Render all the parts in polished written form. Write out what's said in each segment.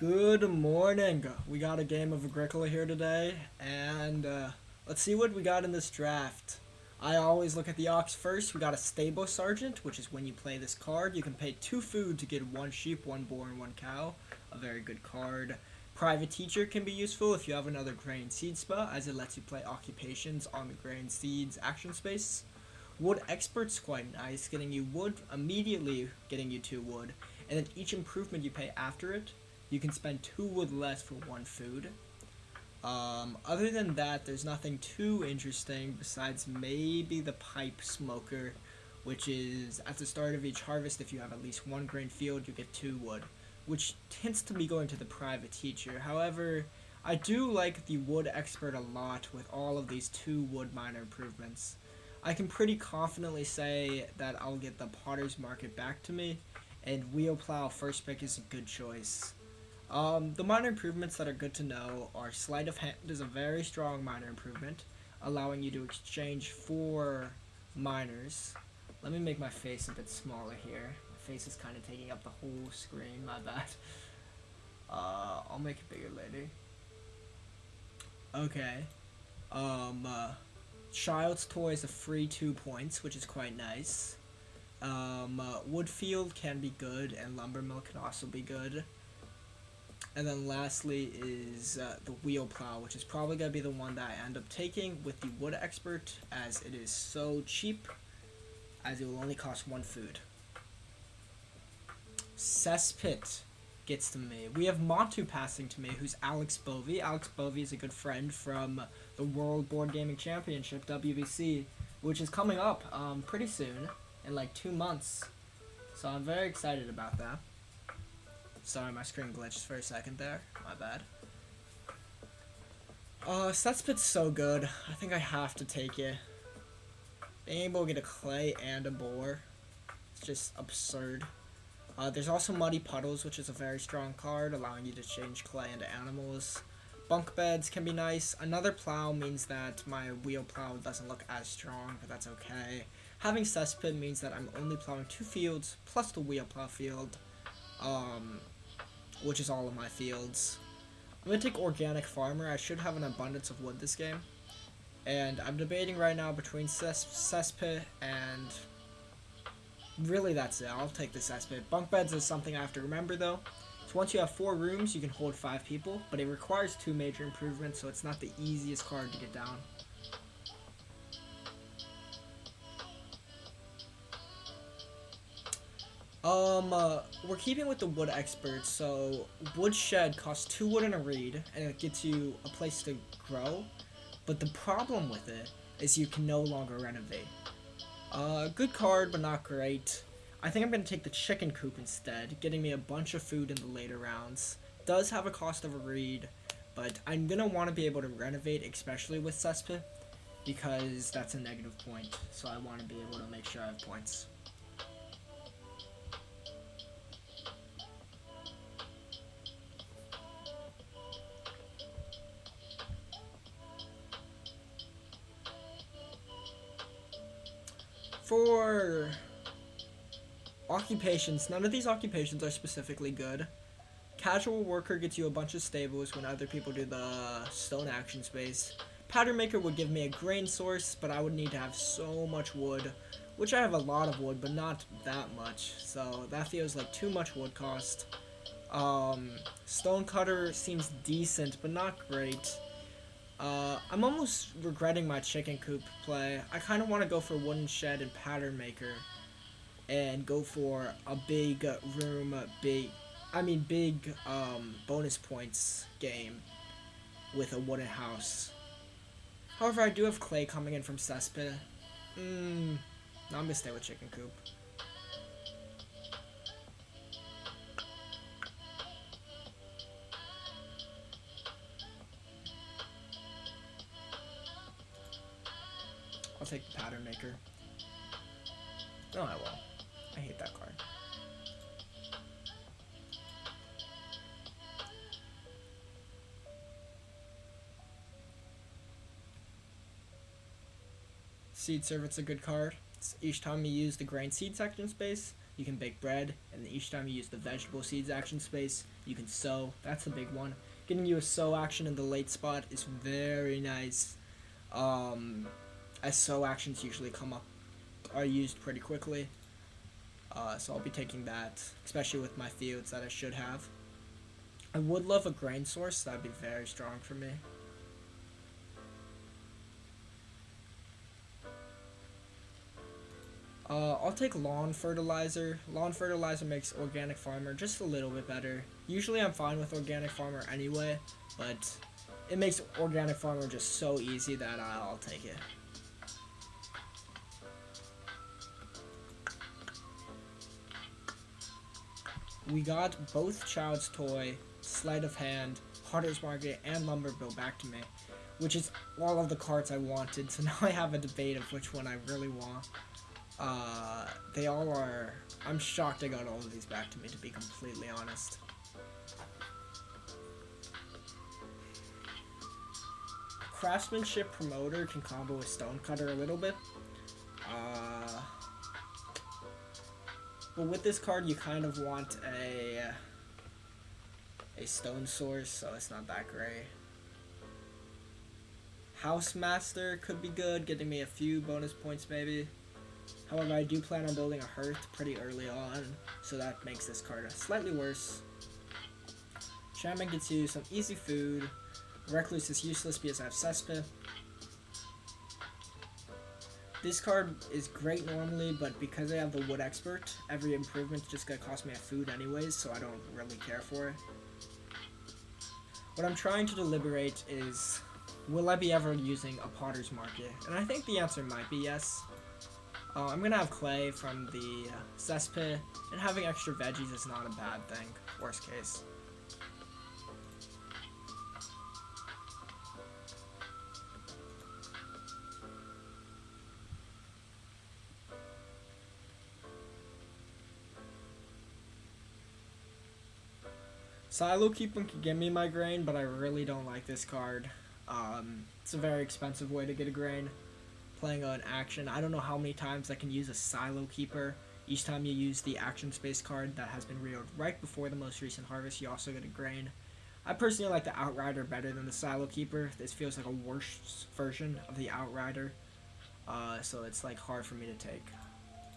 Good morning. We got a game of Agricola here today, and let's see what we got in this draft. I always look at the ox first. We got a stable sergeant, which is when you play this card, you can pay 2 food to get 1 sheep, 1 boar, and 1 cow. A very good card. Private teacher can be useful if you have another grain seed spot, as it lets you play occupations on the grain seeds action space. Wood expert's quite nice, getting you wood immediately, getting you 2 wood, and then each improvement you pay after it, you can spend 2 wood less for 1 food. Other than that, there's nothing too interesting besides maybe the pipe smoker, which is at the start of each harvest. If you have at least 1 grain field, you get 2 wood, which tends to be going to the private teacher. However, I do like the wood expert a lot with all of these 2 wood minor improvements. I can pretty confidently say that I'll get the potter's market back to me, and wheel plow first pick is a good choice. The minor improvements that are good to know are sleight of hand is a very strong minor improvement, allowing you to exchange 4 minors. Let me make my face a bit smaller here. My face is kind of taking up the whole screen, my bad. I'll make it bigger later. Okay. Child's Toy is a free 2 points, which is quite nice. Woodfield can be good, and Lumber Mill can also be good. And then lastly is the wheel plow, which is probably going to be the one that I end up taking with the wood expert, as it is so cheap, as it will only cost 1 food. Cesspit gets to me. We have Montu passing to me, who's Alex Bovey. Alex Bovey is a good friend from the World Board Gaming Championship, WBC, which is coming up pretty soon, in like 2 months. So I'm very excited about that. Sorry, my screen glitched for a second there. My bad. Cesspit's so good. I think I have to take it. Being able to get a clay and a boar, it's just absurd. There's also Muddy Puddles, which is a very strong card, allowing you to change clay into animals. Bunk beds can be nice. Another plow means that my wheel plow doesn't look as strong, but that's okay. Having Cesspit means that I'm only plowing 2 fields, plus the wheel plow field. Which is all of my fields. I'm going to take Organic Farmer. I should have an abundance of wood this game. And I'm debating right now between Cesspit and... really, that's it. I'll take the Cesspit. Bunk beds is something I have to remember, though. So once you have 4 rooms, you can hold 5 people. But it requires 2 major improvements, so it's not the easiest card to get down. We're keeping with the wood experts, so woodshed costs 2 wood and a reed, and it gets you a place to grow. But the problem with it is you can no longer renovate. Good card, but not great. I think I'm going to take the chicken coop instead, getting me a bunch of food in the later rounds. Does have a cost of a reed, but I'm going to want to be able to renovate, especially with Cesspit, because that's a negative point, so I want to be able to make sure I have points. For occupations, none of these occupations are specifically good. Casual worker gets you a bunch of stables when other people do the stone action space. Pattern maker would give me a grain source, but I would need to have so much wood, which I have a lot of wood, but not that much. So that feels like too much wood cost. Stone cutter seems decent, but not great. I'm almost regretting my chicken coop play. I kind of want to go for wooden shed and pattern maker, and go for a big room, big bonus points game with a wooden house. However, I do have clay coming in from Cesspit. No, I'm gonna stay with chicken coop. I'll take the pattern maker. No, I won't. I hate that card. Seed Servant's a good card. Each time you use the grain seed section space, you can bake bread, and each time you use the vegetable seeds action space, you can sow. That's the big one. Getting you a sow action in the late spot is very nice. As sow actions usually are used pretty quickly. So I'll be taking that, especially with my fields that I should have. I would love a grain source. That'd be very strong for me. I'll take lawn fertilizer. Lawn fertilizer makes organic farmer just a little bit better. Usually I'm fine with organic farmer anyway, but it makes organic farmer just so easy that I'll take it. We got both Child's Toy, Sleight of Hand, Potter's Market, and Lumber Bill back to me, which is all of the cards I wanted, so now I have a debate of which one I really want. They all are... I'm shocked I got all of these back to me, to be completely honest. Craftsmanship Promoter can combo with Stonecutter a little bit. But with this card, you kind of want a stone source, so it's not that great. Housemaster could be good, getting me a few bonus points maybe. However, I do plan on building a hearth pretty early on, so that makes this card slightly worse. Shaman gets you some easy food. Recluse is useless because I have Cesspit. This card is great normally, but because I have the Wood Expert, every improvement's just gonna cost me a food anyways, so I don't really care for it. What I'm trying to deliberate is, will I be ever using a Potter's Market? And I think the answer might be yes. I'm gonna have clay from the cesspit, and having extra veggies is not a bad thing, worst case. Silo Keeper can give me my grain, but I really don't like this card. It's a very expensive way to get a grain. Playing an action, I don't know how many times I can use a Silo Keeper. Each time you use the action space card that has been reeled right before the most recent harvest, you also get a grain. I personally like the Outrider better than the Silo Keeper. This feels like a worse version of the Outrider, so it's like hard for me to take.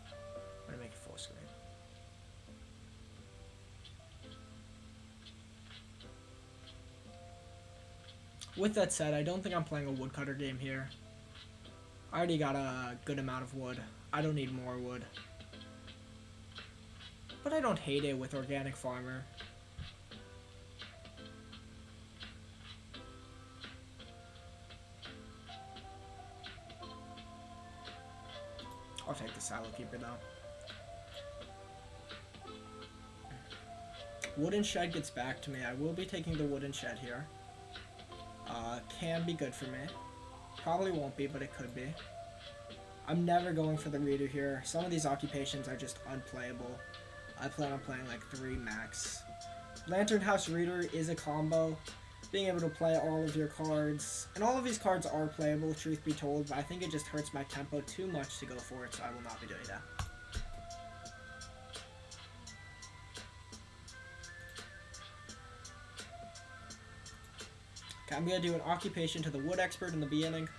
I'm gonna make it full screen. With that said, I don't think I'm playing a woodcutter game here. I already got a good amount of wood. I don't need more wood. But I don't hate it with Organic Farmer. I'll take the Silo Keeper though. Wooden Shed gets back to me. I will be taking the Wooden Shed here. Can be good for me. Probably won't be, but it could be. I'm never going for the Reader here. Some of these occupations are just unplayable. I plan on playing like 3 max. Lantern House Reader is a combo. Being able to play all of your cards. And all of these cards are playable, truth be told, but I think it just hurts my tempo too much to go for it, so I will not be doing that. Okay, I'm going to do an occupation to the Wood Expert in the beginning.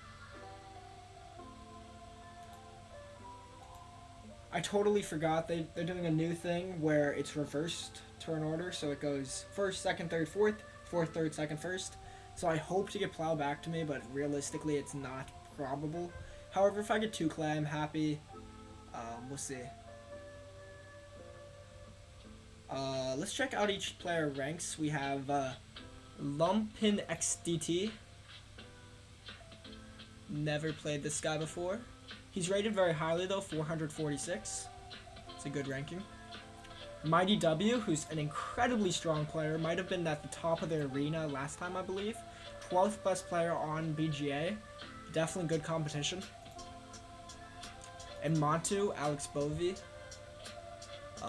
I totally forgot they're doing a new thing where it's reversed turn order, so it goes first, second, third, fourth, fourth, third, second, first. So I hope to get Plow back to me, but realistically it's not probable. However, if I get 2 clay, I'm happy. We'll see. Let's check out each player ranks. We have Lumpin XDT. Never played this guy before. He's rated very highly though, 446. It's a good ranking. Mighty W, who's an incredibly strong player, might have been at the top of the arena last time, I believe. 12th best player on BGA. Definitely good competition. And Montu, Alex Bovey.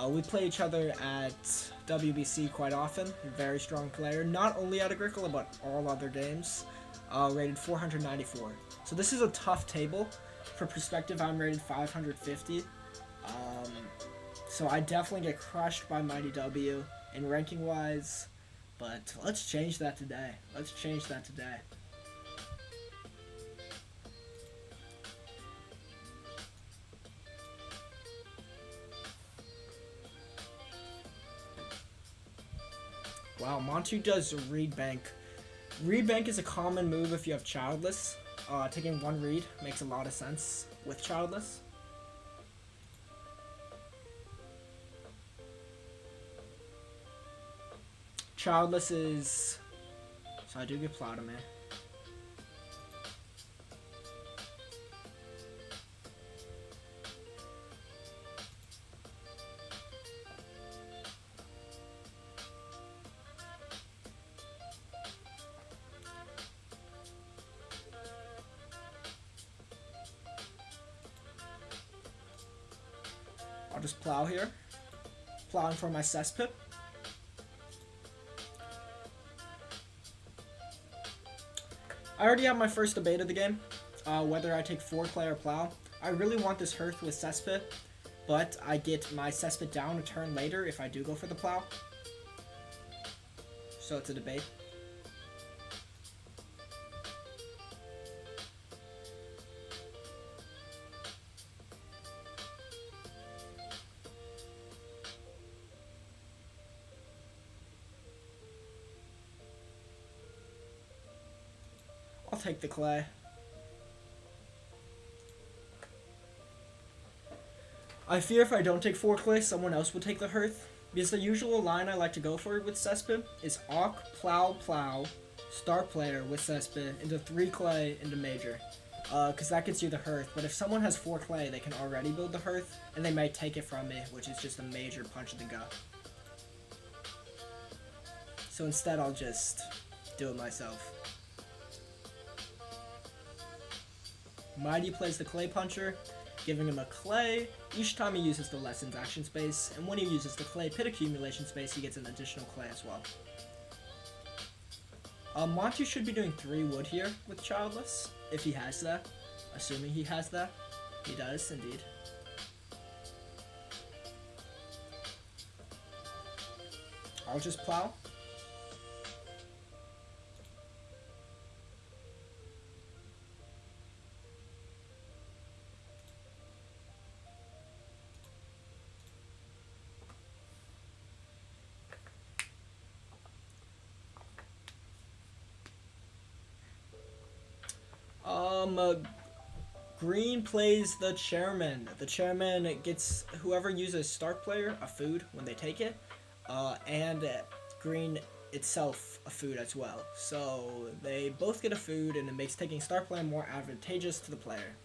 We play each other at WBC quite often. Very strong player, not only at Agricola, but all other games. Rated 494. So this is a tough table. For perspective, I'm rated 550. So I definitely get crushed by Mighty W in ranking wise. But let's change that today. Let's change that today. Wow, Montu does read bank. Read bank is a common move if you have childless. Taking one read makes a lot of sense with childless. Childless is... So I do get plowed on me. I'll just plow here. Plowing for my cesspit. I already have my first debate of the game, whether I take 4 clay or plow. I really want this hearth with cesspit, but I get my cesspit down a turn later if I do go for the plow. So it's a debate. I'll take the clay. I fear if I don't take 4 clay, someone else will take the hearth. Because the usual line I like to go for with cesspit is Awk, Plow, Plow, Star Player with cesspit into 3 clay into major. Because that gets you the hearth. But if someone has 4 clay, they can already build the hearth, and they might take it from me, which is just a major punch in the gut. So instead, I'll just do it myself. Mighty plays the clay puncher, giving him a clay each time he uses the lessons action space, and when he uses the clay pit accumulation space, he gets an additional clay as well. Monty should be doing 3 wood here with childless, if he has that. Assuming he has that. He does, indeed. I'll just plow. Green plays the chairman. The chairman gets whoever uses Stark player a food when they take it, and green itself a food as well. So they both get a food, and it makes taking Stark player more advantageous to the player.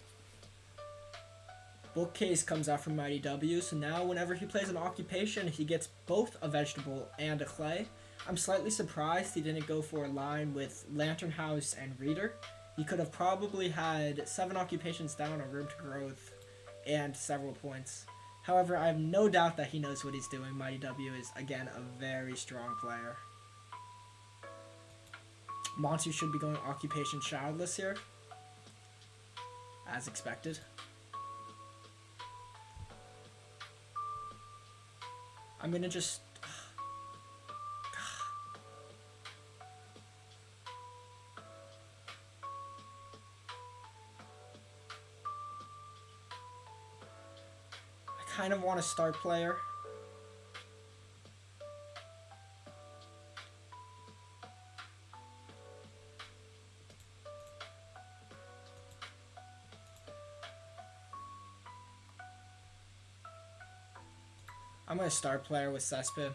Bookcase comes out from Mighty W, so now whenever he plays an occupation, he gets both a vegetable and a clay. I'm slightly surprised he didn't go for a line with Lantern House and Reader. He could have probably had 7 occupations down, a room to growth, and several points. However, I have no doubt that he knows what he's doing. Mighty W is, again, a very strong player. Monty should be going occupation childless here, as expected. I'm gonna just... I kind of want to start player. I'm going to start player with cesspit.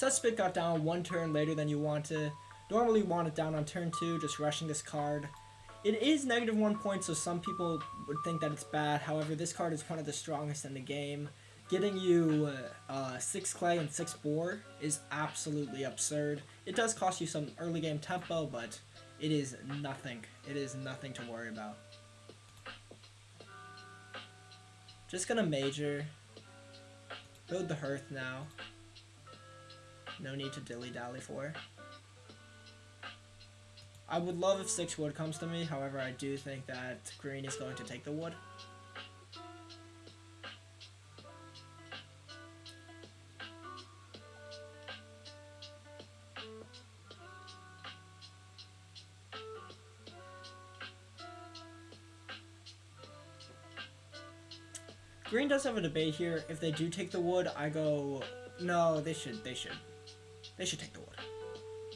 Cesspit got down 1 turn later than you want to. Normally you want it down on turn 2, just rushing this card. It is -1 point, so some people would think that it's bad. However, this card is one of the strongest in the game. Getting you 6 clay and 6 boar is absolutely absurd. It does cost you some early game tempo, but it is nothing. It is nothing to worry about. Just gonna major. Build the hearth now. No need to dilly-dally for. I would love if 6 wood comes to me, however I do think that green is going to take the wood. Green does have a debate here. If they do take the wood, I go, no, they should take the wood.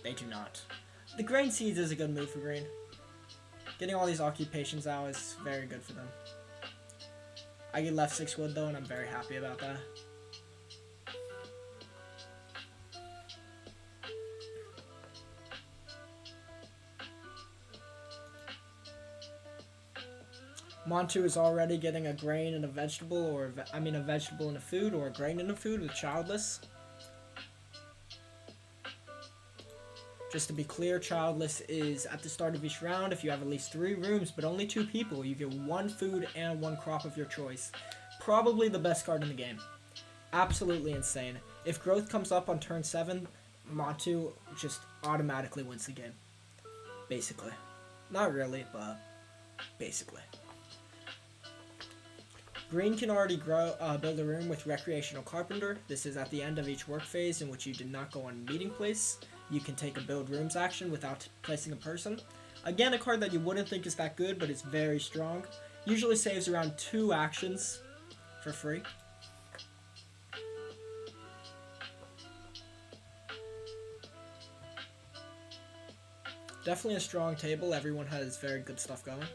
They do not. The grain seeds is a good move for green. Getting all these occupations out is very good for them. I get left 6 wood though, and I'm very happy about that. Montu is already getting a grain and a vegetable, or a vegetable and a food, or a grain and a food with childless. Just to be clear, childless is at the start of each round. If you have at least 3 rooms but only 2 people, you get 1 food and 1 crop of your choice. Probably the best card in the game. Absolutely insane. If growth comes up on turn 7, Montu just automatically wins the game. Basically. Not really, but basically. Green can already build a room with Recreational Carpenter. This is at the end of each work phase in which you did not go on meeting place. You can take a build rooms action without placing a person. Again, a card that you wouldn't think is that good, but it's very strong. Usually saves around 2 actions for free. Definitely a strong table. Everyone has very good stuff going.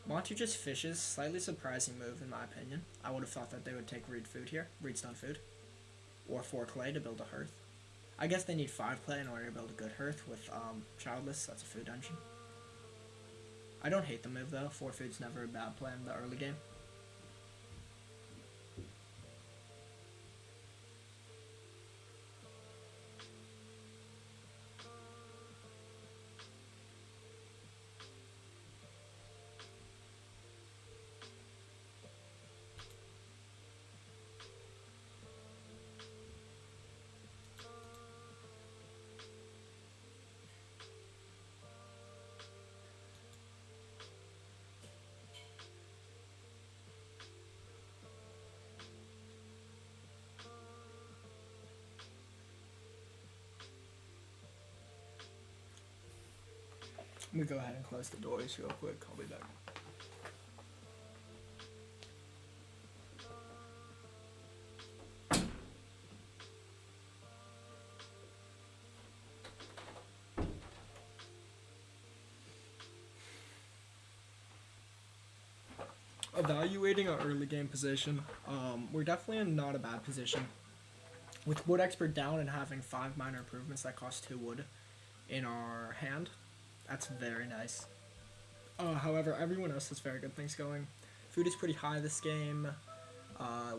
Montu just fishes. Slightly surprising move in my opinion. I would have thought that they would take reed food here. Reedstone food. Or 4 clay to build a hearth. I guess they need 5 clay in order to build a good hearth with childless. That's a food dungeon. I don't hate the move though. 4 food's never a bad play in the early game. Let me go ahead and close the doors real quick. I'll be back. Evaluating our early game position, we're definitely in not a bad position. With Wood Expert down and having 5 minor improvements that cost 2 wood in our hand, that's very nice. However, everyone else has very good things going. Food is pretty high this game,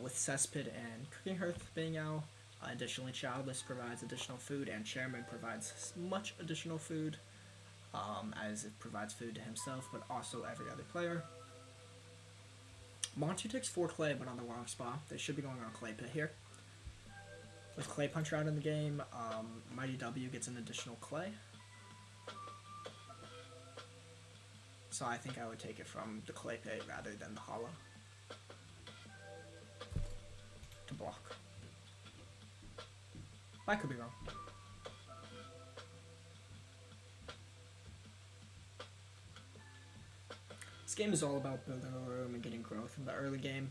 with Cesspit and Cooking Hearth being out. Additionally, Childless provides additional food, and Chairman provides much additional food, as it provides food to himself, but also every other player. Montu takes 4 clay, but on the wrong spot. They should be going on Clay Pit here. With Clay Puncher out in the game, Mighty W gets an additional clay. So I think I would take it from the Clay Pit rather than the Hollow. To block. I could be wrong. This game is all about building a room and getting growth in the early game.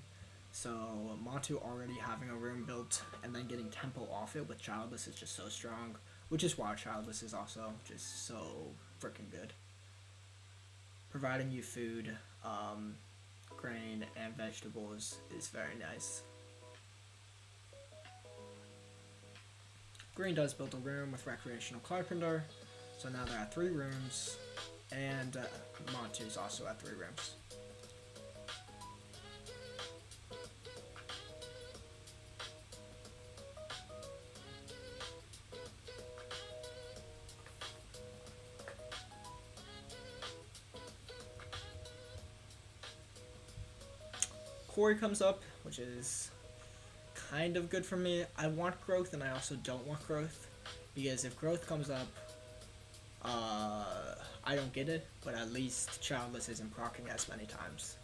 So Montu already having a room built and then getting tempo off it with Childless is just so strong, which is why Childless is also just so freaking good. Providing you food, grain and vegetables is very nice. Green does build a room with recreational carpenter, so now they're at 3 rooms, and Montu's also at 3 rooms. Quarry comes up, which is kind of good for me. I want growth and I also don't want growth, because if growth comes up, I don't get it, but at least childless isn't proccing as many times.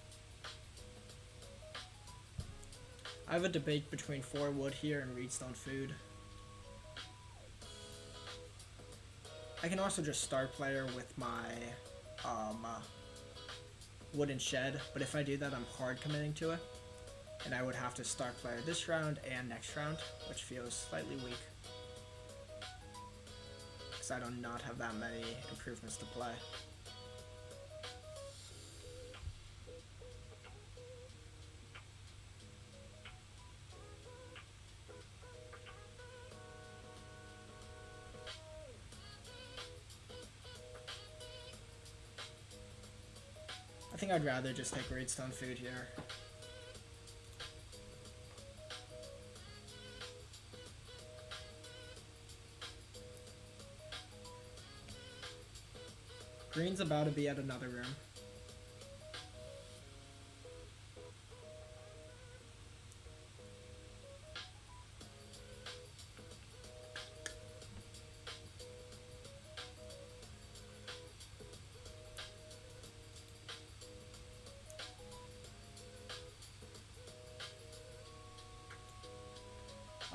I have a debate between 4 wood here and reedstone food. I can also just start player with my wooden shed, but if I do that, I'm hard committing to it, and I would have to start player this round and next round, which feels slightly weak, because I do not have that many improvements to play. I think I'd rather just take reedstone food here. Green's about to be at another room.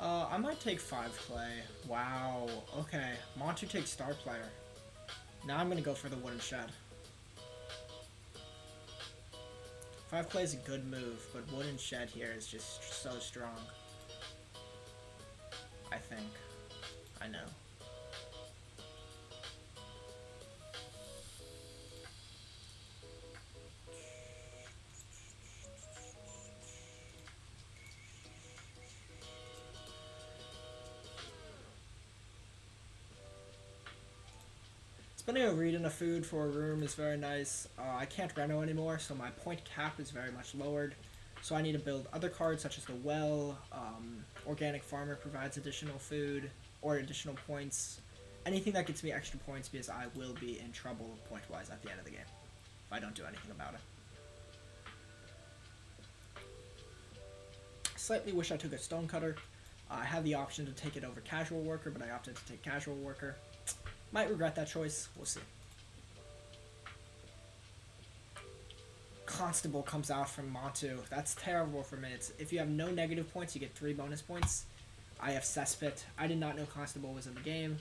I might take 5 clay. Wow, okay. Montu takes star player. Now I'm gonna go for the wooden shed. 5 clay is a good move, but wooden shed here is just so strong. I think. I know. Spending a reed and a food for a room is very nice. I can't reno anymore, so my point cap is very much lowered. So I need to build other cards such as the well. Organic farmer provides additional food or additional points. Anything that gets me extra points, because I will be in trouble point-wise at the end of the game if I don't do anything about it. Slightly wish I took a stonecutter. I had the option to take it over casual worker, but I opted to take casual worker. Might regret that choice. We'll see. Constable comes out from Montu. That's terrible for me. If you have no negative points, you get 3 bonus points. I have Cesspit. I did not know Constable was in the game,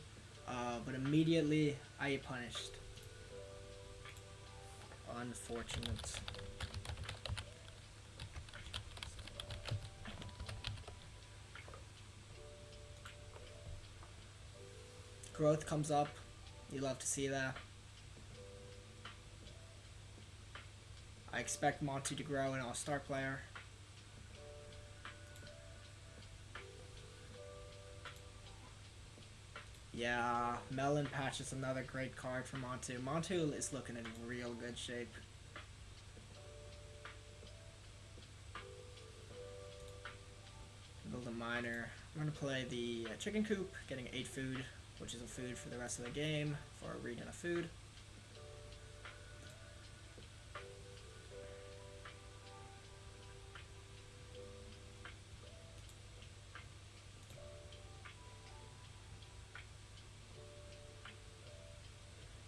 but immediately I get punished. Unfortunate. Growth comes up. You love to see that. I expect Montu to grow and I'll start player. Yeah, Melon Patch is another great card for Montu. Montu is looking in real good shape. Build a miner. I'm going to play the chicken coop, getting 8 food, which is a food for the rest of the game, for a reed and a food.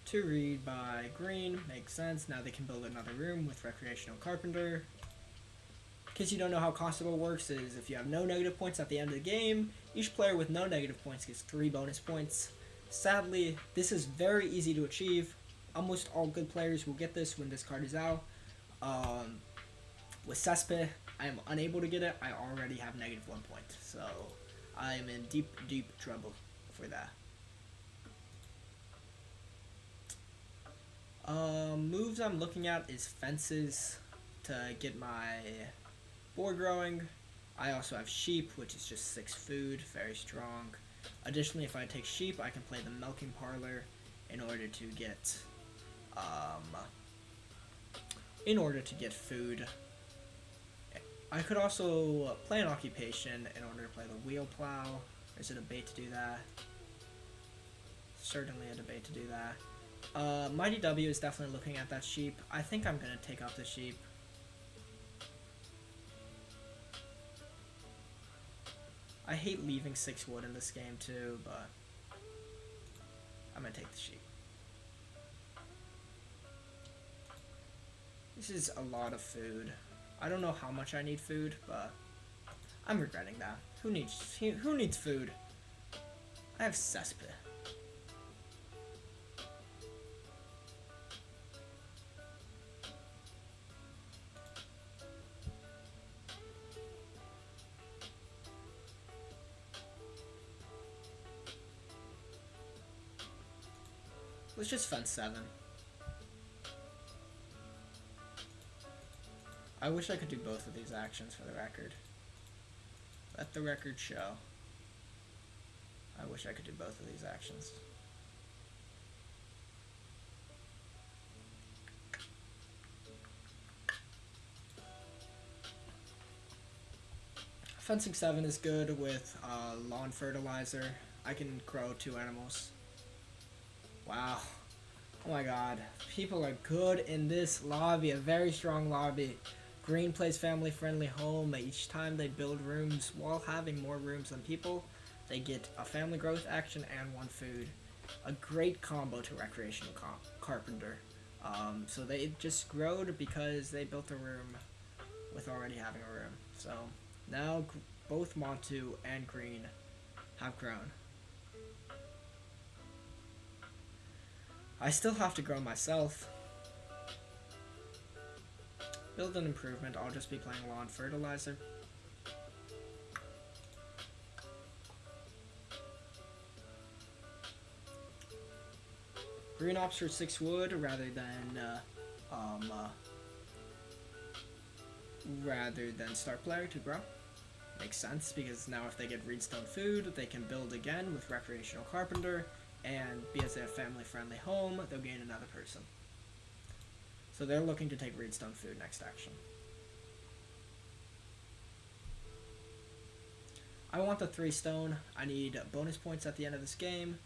To read by green, makes sense. Now they can build another room with recreational carpenter. In case you don't know how Constable works, is if you have no negative points at the end of the game, each player with no negative points gets 3 bonus points. Sadly, this is very easy to achieve. Almost all good players will get this when this card is out. With Cesspit, I am unable to get it. I already have negative 1 point, so I am in deep, deep trouble for that. Moves I'm looking at is fences. to get my boar growing. I also have sheep, which is just 6 food, very strong. Additionally, if I take sheep, I can play the milking parlor in order to get food. I could also play an occupation in order to play the wheel plow. There's a debate to do that. Certainly a debate to do that. Mighty W is definitely looking at that sheep. I think I'm going to take up the sheep. I hate leaving 6 wood in this game too, but I'm going to take the sheep. This is a lot of food. I don't know how much I need food, but I'm regretting that. Who needs food? I have cesspit. Let's just fence 7. I wish I could do both of these actions for the record. Let the record show. I wish I could do both of these actions. Fencing 7 is good with lawn fertilizer. I can grow 2 animals. Wow. Oh my god. People are good in this lobby. A very strong lobby. Green plays family-friendly home. Each time they build rooms, while having more rooms than people, they get a family growth action and 1 food. A great combo to recreational carpenter. So they just growed because they built a room with already having a room. So now both Montu and Green have grown. I still have to grow myself. Build an improvement, I'll just be playing lawn fertilizer. Green ops for 6 wood rather than start player to grow. Makes sense because now if they get reedstone food, they can build again with recreational carpenter, and because they have family-friendly home, they'll gain another person. So they're looking to take reedstone food next action. I want the 3 stone. I need bonus points at the end of this game.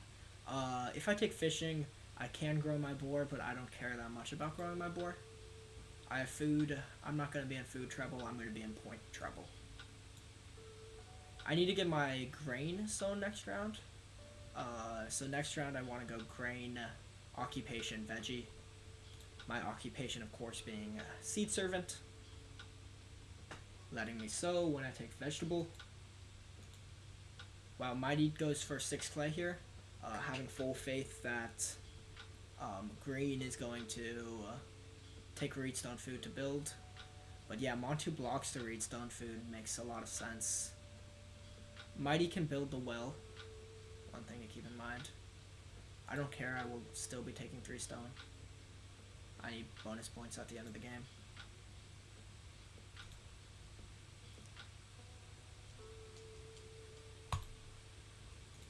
If I take fishing, I can grow my boar, but I don't care that much about growing my boar. I have food. I'm not going to be in food trouble. I'm going to be in point trouble. I need to get my grain stone next round. So next round I want to go grain, occupation, veggie. My occupation, of course, being seed servant. Letting me sow when I take vegetable. Wow, Mighty goes for 6 clay here. Having full faith that Green is going to take reedstone food to build. But yeah, Montu blocks the reedstone food. Makes a lot of sense. Mighty can build the well. One thing to keep in mind. I don't care, I will still be taking 3 stone. I need bonus points at the end of the game.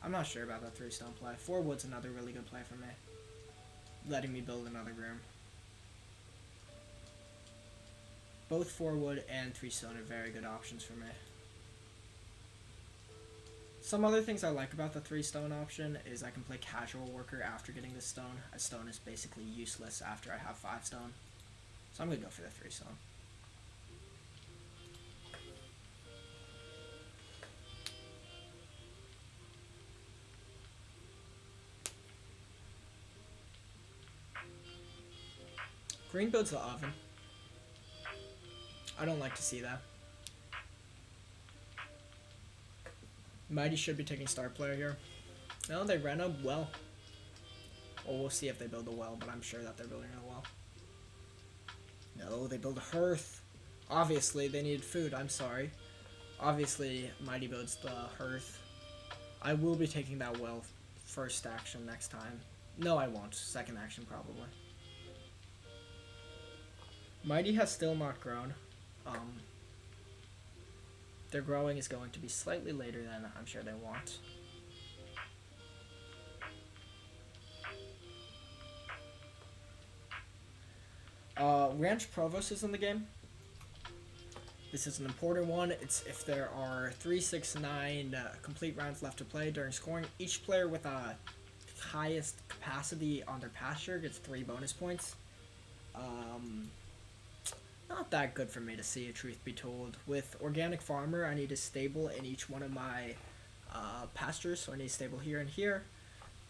I'm not sure about that 3 stone play. 4 wood's another really good play for me. Letting me build another room. Both 4 wood and 3 stone are very good options for me. Some other things I like about the 3 stone option is I can play casual worker after getting this stone, as stone is basically useless after I have 5 stone. So I'm going to go for the 3 stone. Green builds the oven. I don't like to see that. Mighty should be taking star player here. No, they ran a well. Well, we'll see if they build a well, but I'm sure that they're building a well. No, they build a hearth. Obviously, they needed food. I'm sorry. Obviously, Mighty builds the hearth. I will be taking that well first action next time. No, I won't. Second action, probably. Mighty has still not grown. Um, their growing is going to be slightly later than I'm sure they want. Ranch Provost is in the game. This is an important one. It's if there are 3, 6, 9 complete rounds left to play during scoring. Each player with a highest capacity on their pasture gets 3 bonus points. Not that good for me to see, truth be told. With Organic Farmer, I need a stable in each one of my pastures, so I need a stable here and here.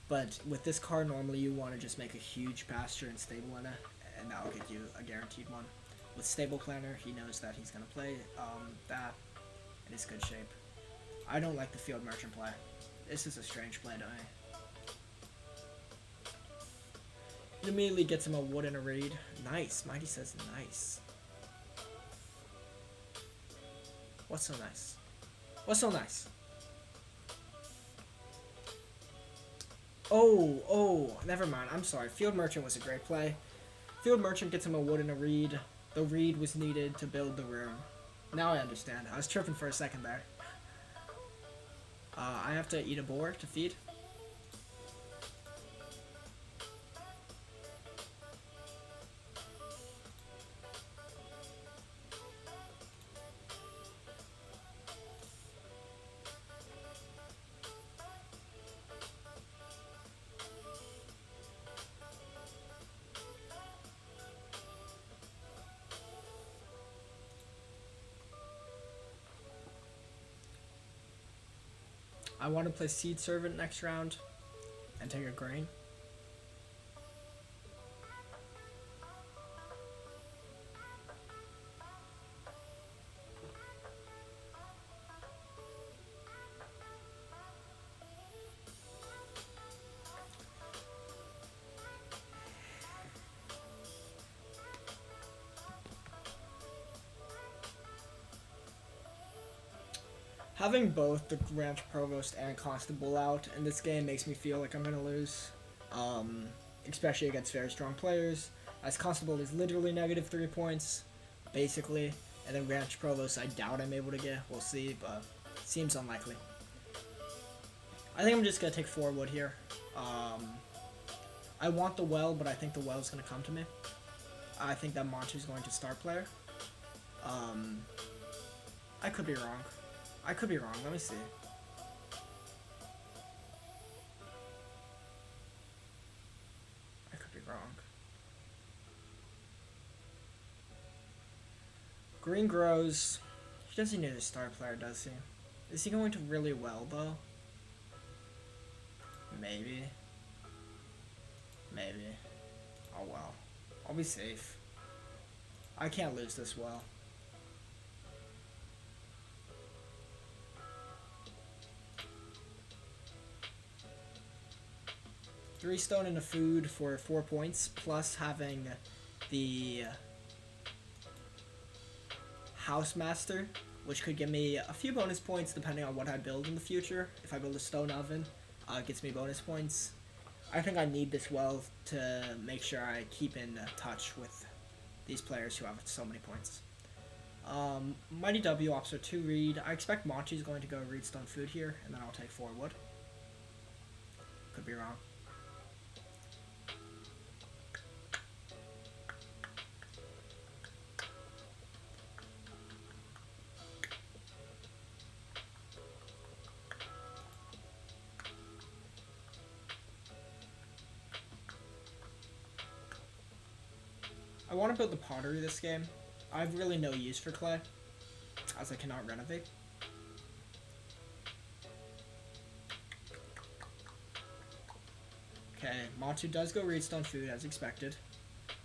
But with this card, normally you want to just make a huge pasture and stable in it, and that'll get you a guaranteed one. With Stable Planner, he knows that he's going to play that in his good shape. I don't like the Field Merchant play. This is a strange play to me. It immediately gets him a wood and a reed. Nice. Mighty says nice. What's so nice? What's so nice? Oh, never mind. I'm sorry. Field Merchant was a great play. Field Merchant gets him a wood and a reed. The reed was needed to build the room. Now I understand. I was tripping for a second there. I have to eat a boar to feed. I want to play Seed Servant next round and take a grain. Having both the Ranch Provost and Constable out in this game makes me feel like I'm going to lose, especially against very strong players, as Constable is literally negative 3 points, basically, and then Ranch Provost I doubt I'm able to get. We'll see, but seems unlikely. I think I'm just going to take 4 wood here. I want the well, but I think the well is going to come to me. I think that Montu's going to start player. I could be wrong. I could be wrong. Let me see. I could be wrong. Green grows. He doesn't need a star player, does he? Is he going to really well, though? Maybe. Maybe. Oh, well. I'll be safe. I can't lose this well. Three stone and a food for 4 points, plus having the Housemaster, which could give me a few bonus points depending on what I build in the future. If I build a stone oven, it gets me bonus points. I think I need this well to make sure I keep in touch with these players who have so many points. Mighty W opts are 2 reed. I expect Monty's going to go reed stone food here, and then I'll take 4 wood. Could be wrong. I want to build the pottery this game. I have really no use for clay, as I cannot renovate. Okay, Montu does go redstone food as expected.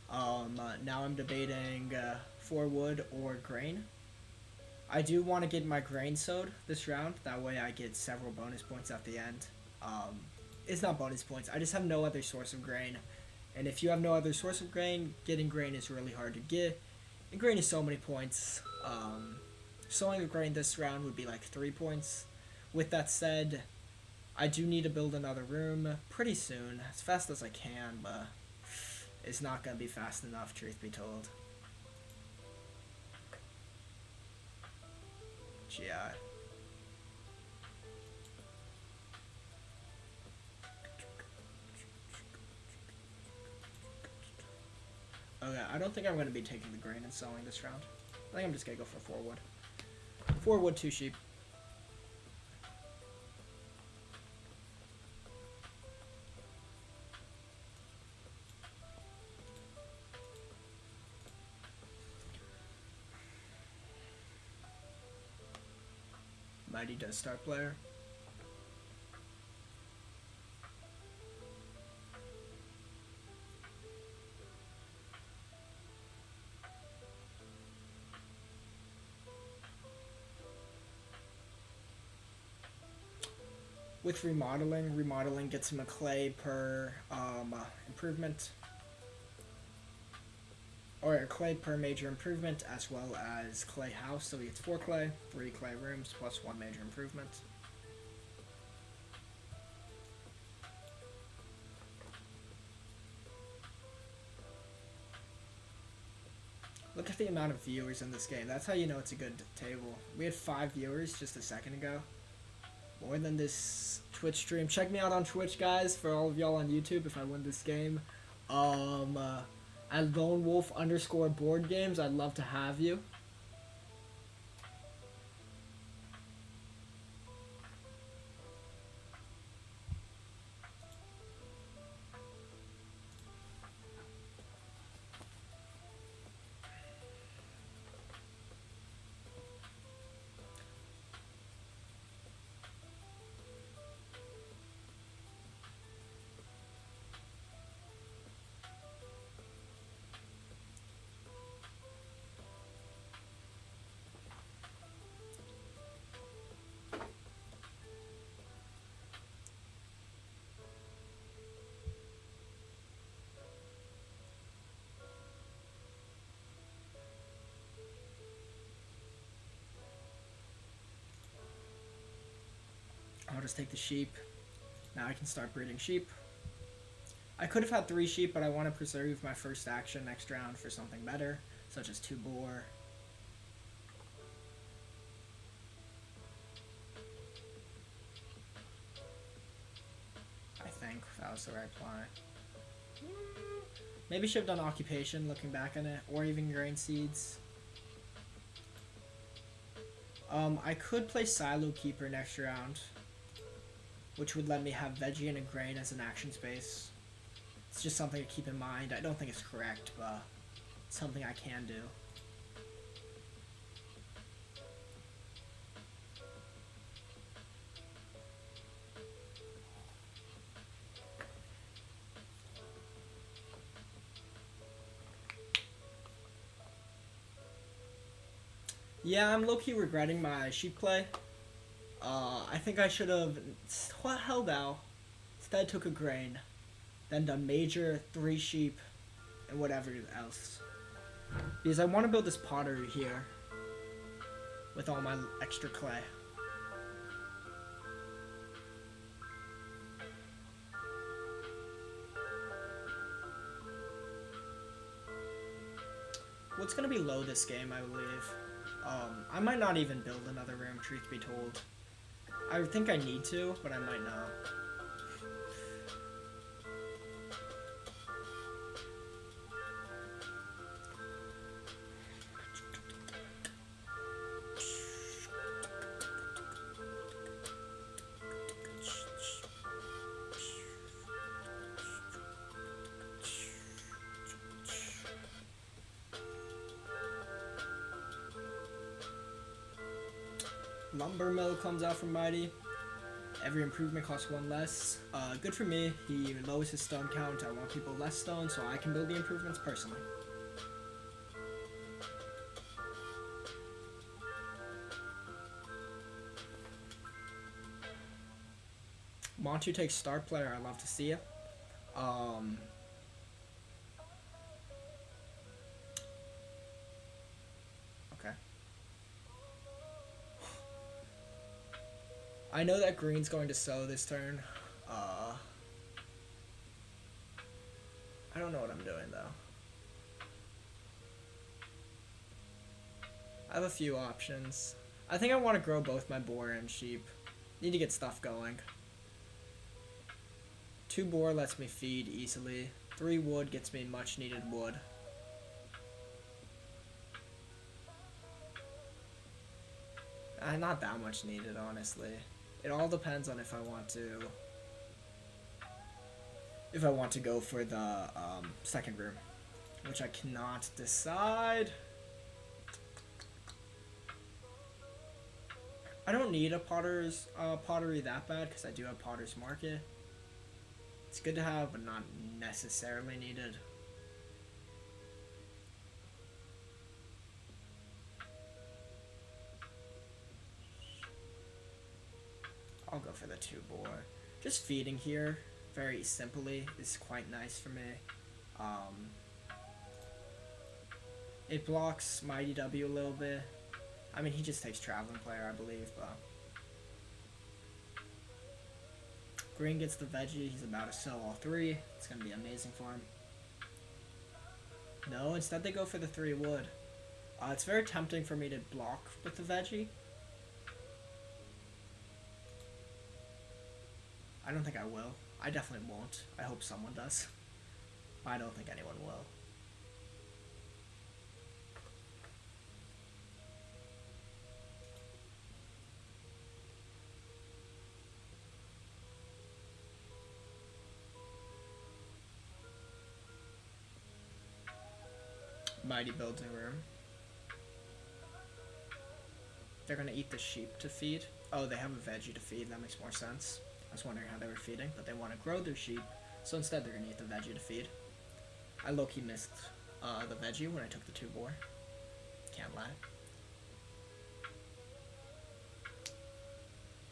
Now I'm debating 4 wood or grain. I do want to get my grain sowed this round. That way I get several bonus points at the end. It's not bonus points. I just have no other source of grain. And if you have no other source of grain, getting grain is really hard to get. And grain is so many points. Sowing a grain this round would be like 3 points. With that said, I do need to build another room pretty soon, as fast as I can, but it's not going to be fast enough, truth be told. GI. Okay, I don't think I'm going to be taking the grain and sowing this round. I think I'm just going to go for 4 wood. 4 wood, 2 sheep. Mighty does start player. With remodeling gets him a clay per improvement, or a clay per major improvement, as well as clay house. So he gets 4 clay, 3 clay rooms, plus 1 major improvement. Look at the amount of viewers in this game. That's how you know it's a good table. We had 5 viewers just a second ago. More than this Twitch stream. Check me out on Twitch, guys, for all of y'all on YouTube if I win this game. At Lone Wolf _ board games, I'd love to have you. I'll just take the sheep. Now I can start breeding sheep. I could have had 3 sheep, but I want to preserve my first action next round for something better, such as 2 boar. I think that was the right play. Maybe should have done occupation, looking back on it, or even grain seeds. I could play Silo Keeper next round, which would let me have veggie and a grain as an action space. It's just something to keep in mind. I don't think it's correct, but it's something I can do. Yeah, I'm low-key regretting my sheep play. I think I should have held out. Instead took a grain. Then done major, 3 sheep, and whatever else. Because I want to build this pottery here. With all my extra clay. What's going to be low this game, I believe? I might not even build another room, truth be told. I think I need to, but I might not. Lumber mill comes out from Mighty. Every improvement costs 1 less. Good for me. He lowers his stone count. I want people less stone so I can build the improvements personally. Montu takes star player. I love to see it. Okay. I know that green's going to sow this turn. I don't know what I'm doing though. I have a few options. I think I want to grow both my boar and sheep. Need to get stuff going. 2 boar lets me feed easily. 3 wood gets me much needed wood. Not that much needed, honestly. It all depends on if I want to go for the second room, which I cannot decide. I don't need a pottery that bad because I do have Potter's Market. It's good to have, but not necessarily needed. I'll go for the 2 boar. Just feeding here, very simply, is quite nice for me. It blocks Mighty W a little bit. I mean, he just takes Traveling Player, I believe, but... Green gets the veggie. He's about to sell all 3. It's going to be amazing for him. No, instead they go for the 3 wood. It's very tempting for me to block with the veggie. I don't think I will. I definitely won't. I hope someone does. I don't think anyone will. Mighty building room. They're gonna eat the sheep to feed. Oh, they have a veggie to feed. That makes more sense. I was wondering how they were feeding, but they want to grow their sheep, so instead they're gonna eat the veggie to feed. I low-key missed the veggie when I took the 2 boar. Can't lie.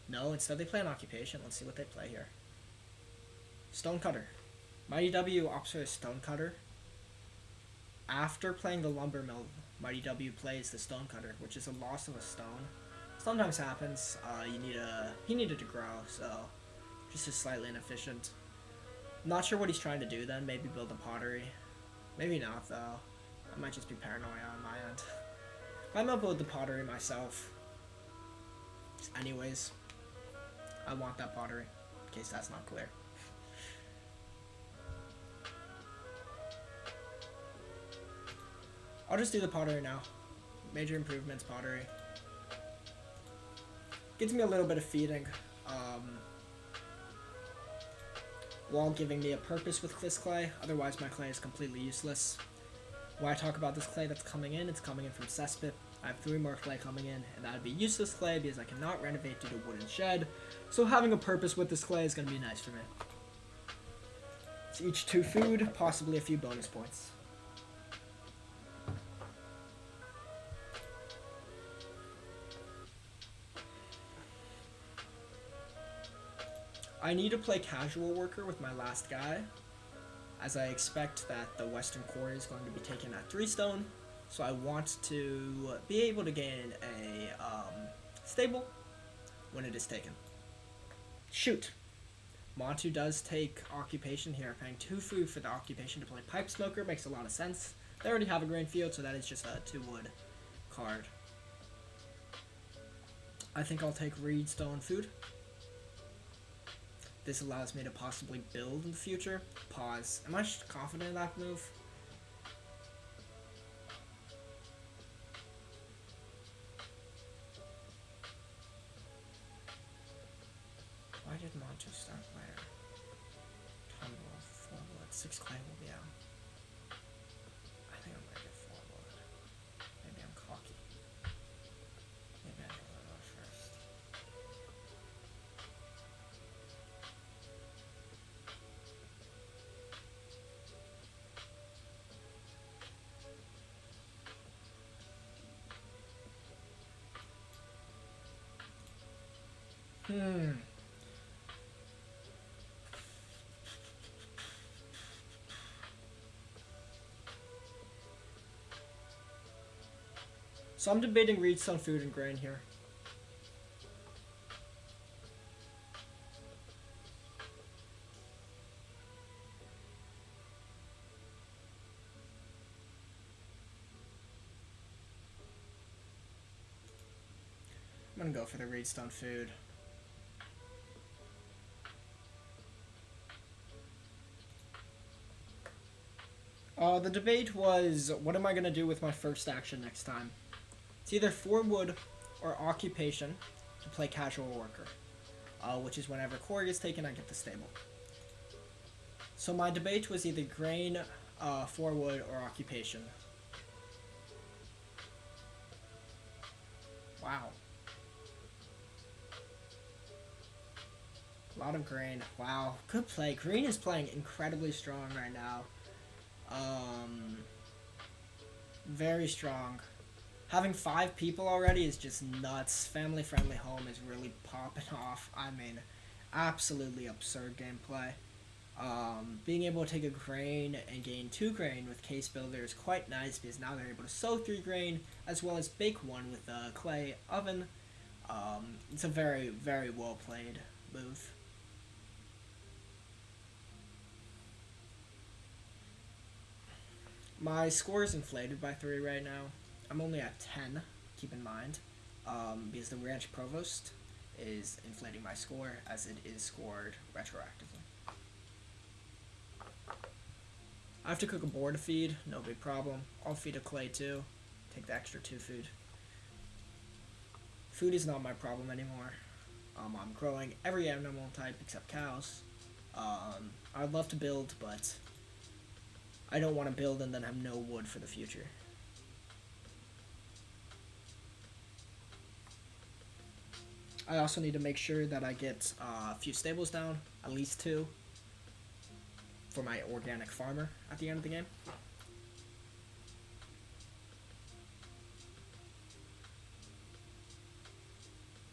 No, instead they play an occupation. Let's see what they play here. Stonecutter. Mighty W opts for a Stonecutter. After playing the Lumber Mill, Mighty W plays the Stonecutter, which is a loss of a stone. Sometimes happens. He needed to grow, so just is slightly inefficient. Not sure what he's trying to do then. Maybe build a pottery. Maybe not though. I might just be paranoia on my end. I'm gonna build the pottery myself. Anyways, I want that pottery. In case that's not clear. I'll just do the pottery now. Major improvements pottery. Gives me a little bit of feeding. While giving me a purpose with this clay. Otherwise my clay is completely useless. When I talk about this clay that's coming in, it's coming in from cesspit. I have 3 more clay coming in, and that would be useless clay because I cannot renovate due to wooden shed. So having a purpose with this clay is going to be nice for me. It's each 2 food, possibly a few bonus points. I need to play casual worker with my last guy, as I expect that the western quarter is going to be taken at 3 stone, so I want to be able to gain a stable when it is taken. Shoot! Montu does take occupation here, paying 2 food for the occupation to play pipe smoker, makes a lot of sense. They already have a grain field, so that is just a 2 wood card. I think I'll take reed stone food. This allows me to possibly build in the future. Pause. Am I confident in that move? Why did Montu start later? Tumble, 4 wood, 6 clay will be out. I think I'm gonna get 4 wood. Maybe I'm cocky. Maybe I get 1 wood first. So I'm debating reedstone food and grain here. gonna go for the redstone food. The debate was, what am I gonna do with my first action next time? It's either 4 wood or occupation to play casual worker, which is whenever core gets taken, I get the stable. So my debate was either grain, 4 wood, or occupation. Wow. A lot of grain. Wow. Good play. Green is playing incredibly strong right now. Very strong. Having 5 people already is just nuts. Family friendly home is really popping off. I mean, absolutely absurd gameplay. Being able to take a grain and gain 2 grain with Case Builder is quite nice because now they're able to sow 3 grain as well as bake 1 with a clay oven. It's a very, very well played move. My score is inflated by 3 right now. I'm only at 10, keep in mind, because the Ranch Provost is inflating my score as it is scored retroactively. I have to cook a boar to feed, no big problem. I'll feed a clay too. Take the extra 2 food. Food is not my problem anymore. I'm growing every animal type except cows. I'd love to build, but I don't want to build and then have no wood for the future. I also need to make sure that I get a few stables down, at least 2, for my organic farmer at the end of the game.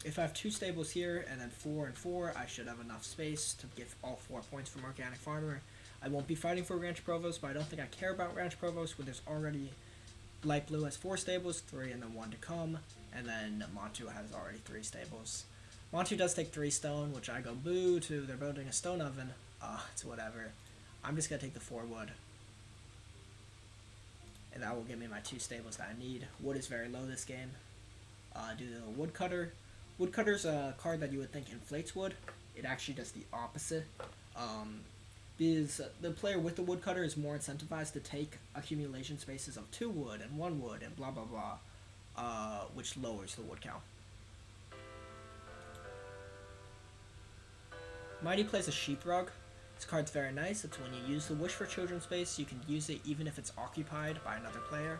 If I have 2 stables here and then 4 and 4, I should have enough space to get all 4 points from organic farmer. I won't be fighting for Ranch Provost, but I don't think I care about Ranch Provost when there's already Light Blue has 4 stables, 3 and then 1 to come, and then Montu has already 3 stables. Montu does take 3 stone, which I go boo to. They're building a stone oven. It's whatever. I'm just going to take the 4 wood. And that will give me my 2 stables that I need. Wood is very low this game. Do the woodcutter. Woodcutter's a card that you would think inflates wood. It actually does the opposite. Because the player with the woodcutter is more incentivized to take accumulation spaces of 2 wood and 1 wood and blah blah blah, which lowers the wood count. Mighty plays a sheeprug. This card's very nice. It's when you use the Wish for Children space, you can use it even if it's occupied by another player.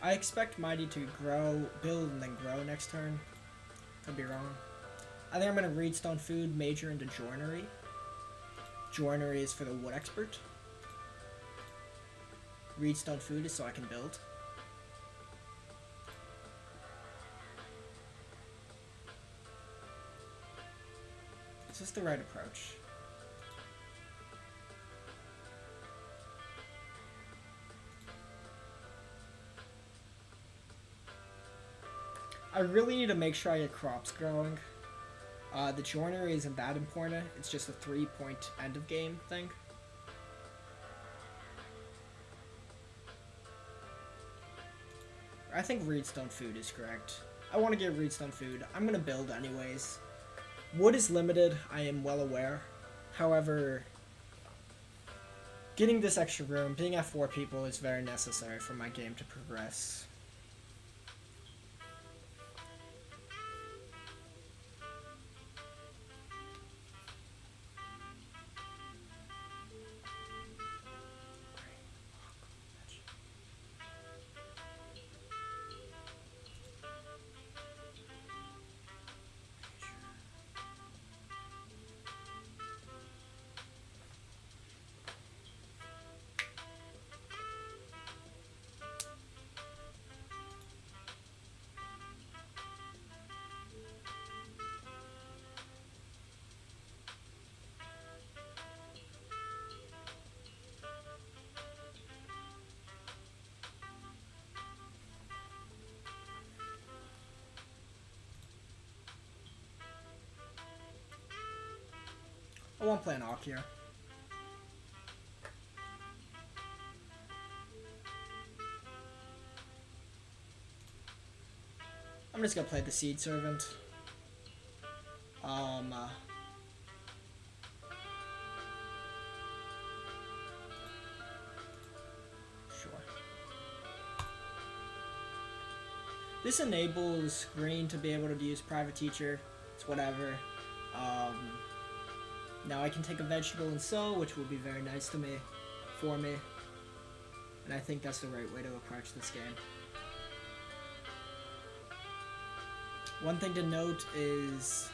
I expect Mighty to build and then grow next turn. Could be wrong. I think I'm going to Redstone Food, major into Joinery. Joinery is for the Wood Expert. Redstone Food is so I can build. Is this the right approach? I really need to make sure I get crops growing. The joinery isn't that important. It's just a 3-point end of game thing. I think Redstone Food is correct. I want to get Redstone Food. I'm going to build anyways. Wood is limited, I am well aware. However, getting this extra room, being at 4 people is very necessary for my game to progress. I won't play an Awk here. I'm just gonna play the Seed Servant. Sure. This enables green to be able to use Private Teacher. It's whatever. Now I can take a vegetable and sow, which will be very nice to me, for me. And I think that's the right way to approach this game. One thing to note is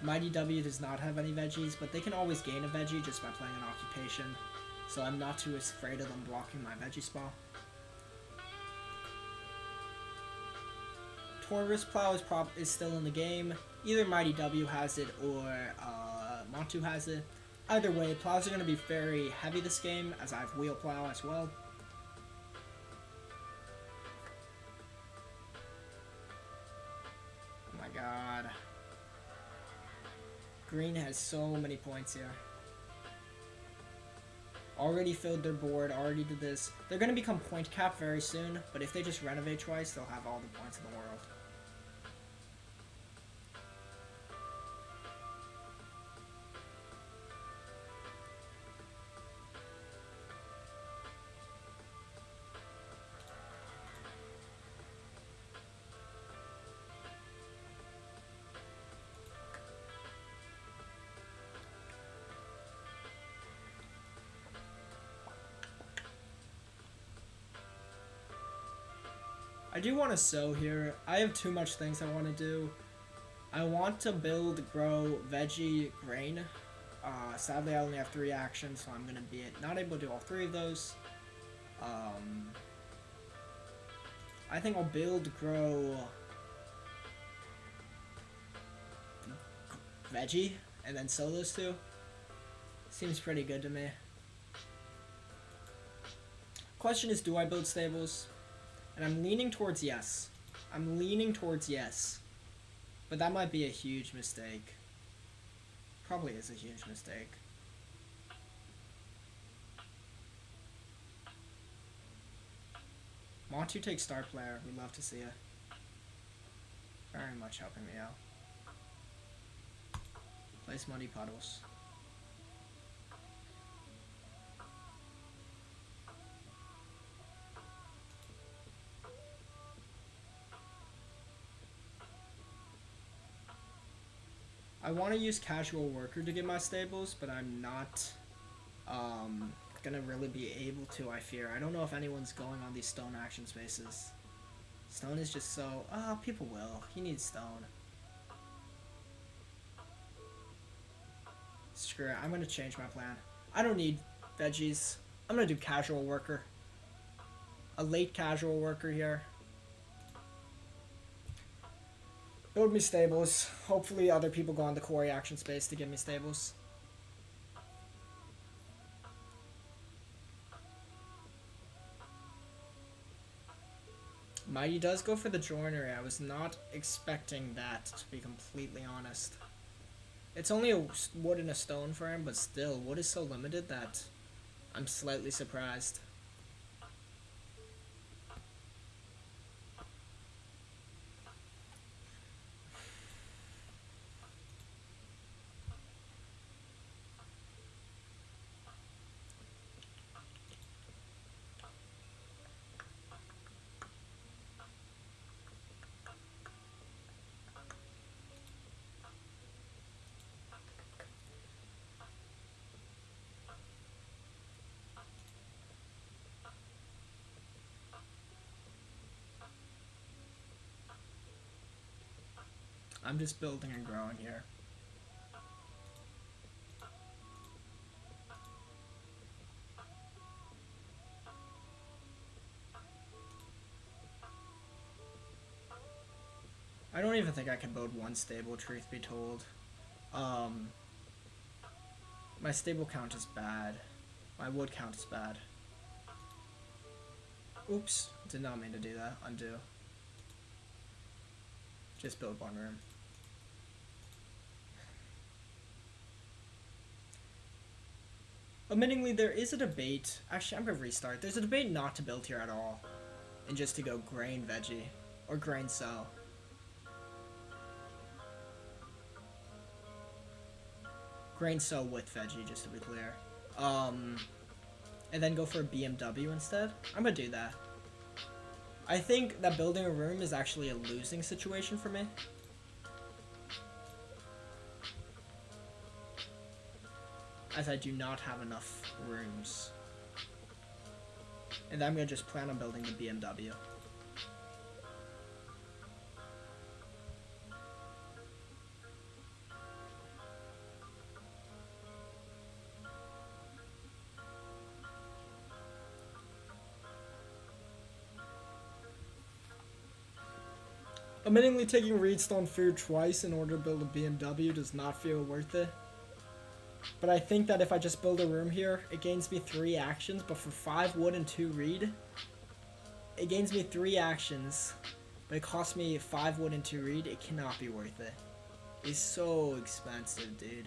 Mighty W does not have any veggies, but they can always gain a veggie just by playing an occupation. So I'm not too afraid of them blocking my veggie spawn. Taurus Plow is still in the game. Either Mighty W has it or Montu has it. Either way, plows are going to be very heavy this game, as I have Wheel Plow as well. Oh my god. Green has so many points here. Already filled their board, already did this. They're going to become point cap very soon, but if they just renovate twice, they'll have all the points in the world. I do want to sow here. I have too much things I want to do. I want to build, grow, veggie, grain. Sadly, I only have 3 actions, so I'm going to be not able to do all 3 of those. I think I'll build, grow, veggie, and then sow those 2. Seems pretty good to me. Question is, do I build stables? And I'm leaning towards yes. I'm leaning towards yes. But that might be a huge mistake. Probably is a huge mistake. Montu takes star player. We'd love to see it. Very much helping me out. Place Muddy Puddles. I want to use Casual Worker to get my stables, but I'm not gonna really be able to, I fear. I don't know if anyone's going on these stone action spaces. Stone is just so... people will. He needs stone. Screw it. I'm gonna change my plan. I don't need veggies. I'm gonna do Casual Worker. A late Casual Worker here. Build me stables. Hopefully other people go on the quarry action space to give me stables. Mighty does go for the joinery. I was not expecting that, to be completely honest. It's only a wood and a stone for him, but still, wood is so limited that I'm slightly surprised. I'm just building and growing here. I don't even think I can build one stable, truth be told. My stable count is bad. My wood count is bad. Oops, did not mean to do that. Undo. Just build one room. Admittingly, there is a debate. Actually, I'm gonna restart. There's a debate not to build here at all, and just to go grain veggie or grain sow. Grain sow with veggie, just to be clear. And then go for a BMW instead. I'm gonna do that. I think that building a room is actually a losing situation for me. As I do not have enough rooms. And then I'm gonna just plan on building the BMW. Admittingly, taking Reedstone food twice in order to build a BMW does not feel worth it. But I think that if I just build a room here, it gains me 3 actions, but for 5 wood and 2 reed, it gains me 3 actions, but it costs me 5 wood and 2 reed. It cannot be worth it. It's so expensive, dude.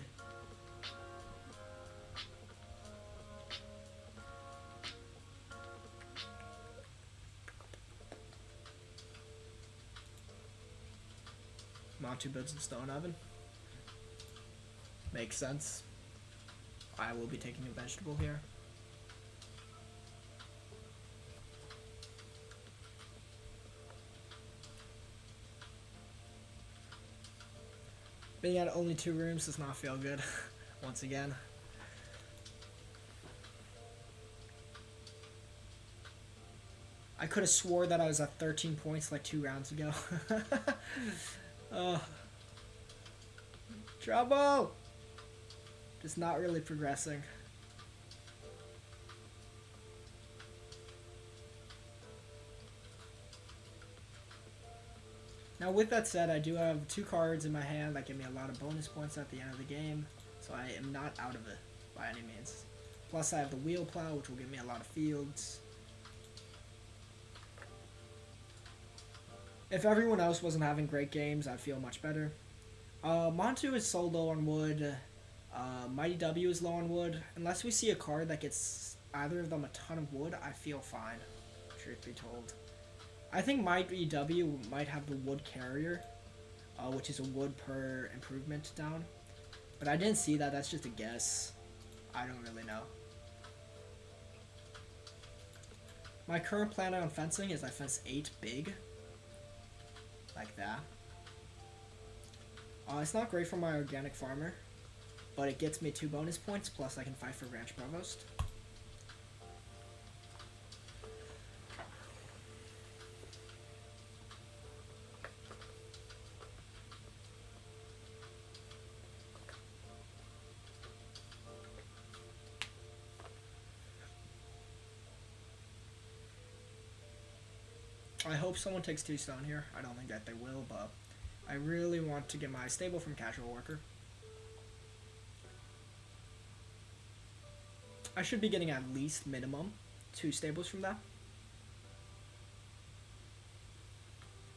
Montu builds a stone oven. Makes sense. I will be taking a vegetable here. Being at only 2 rooms does not feel good, once again. I could have swore that I was at 13 points like 2 rounds ago. Trouble! Just not really progressing. Now with that said, I do have 2 cards in my hand that give me a lot of bonus points at the end of the game, so I am not out of it by any means. Plus I have the wheel plow, which will give me a lot of fields. If everyone else wasn't having great games, I'd feel much better. Montu is so low on wood. Mighty W is low on wood. Unless we see a card that gets either of them a ton of wood, I feel fine, truth be told. I think Mighty W might have the wood carrier, which is a wood per improvement down. But I didn't see that, that's just a guess. I don't really know. My current plan on fencing is I fence 8 big. Like that. It's not great for my organic farmer, but it gets me 2 bonus points, plus I can fight for Ranch Provost. I hope someone takes 2 stone here. I don't think that they will, but I really want to get my stable from Casual Worker. I should be getting at least minimum 2 stables from that.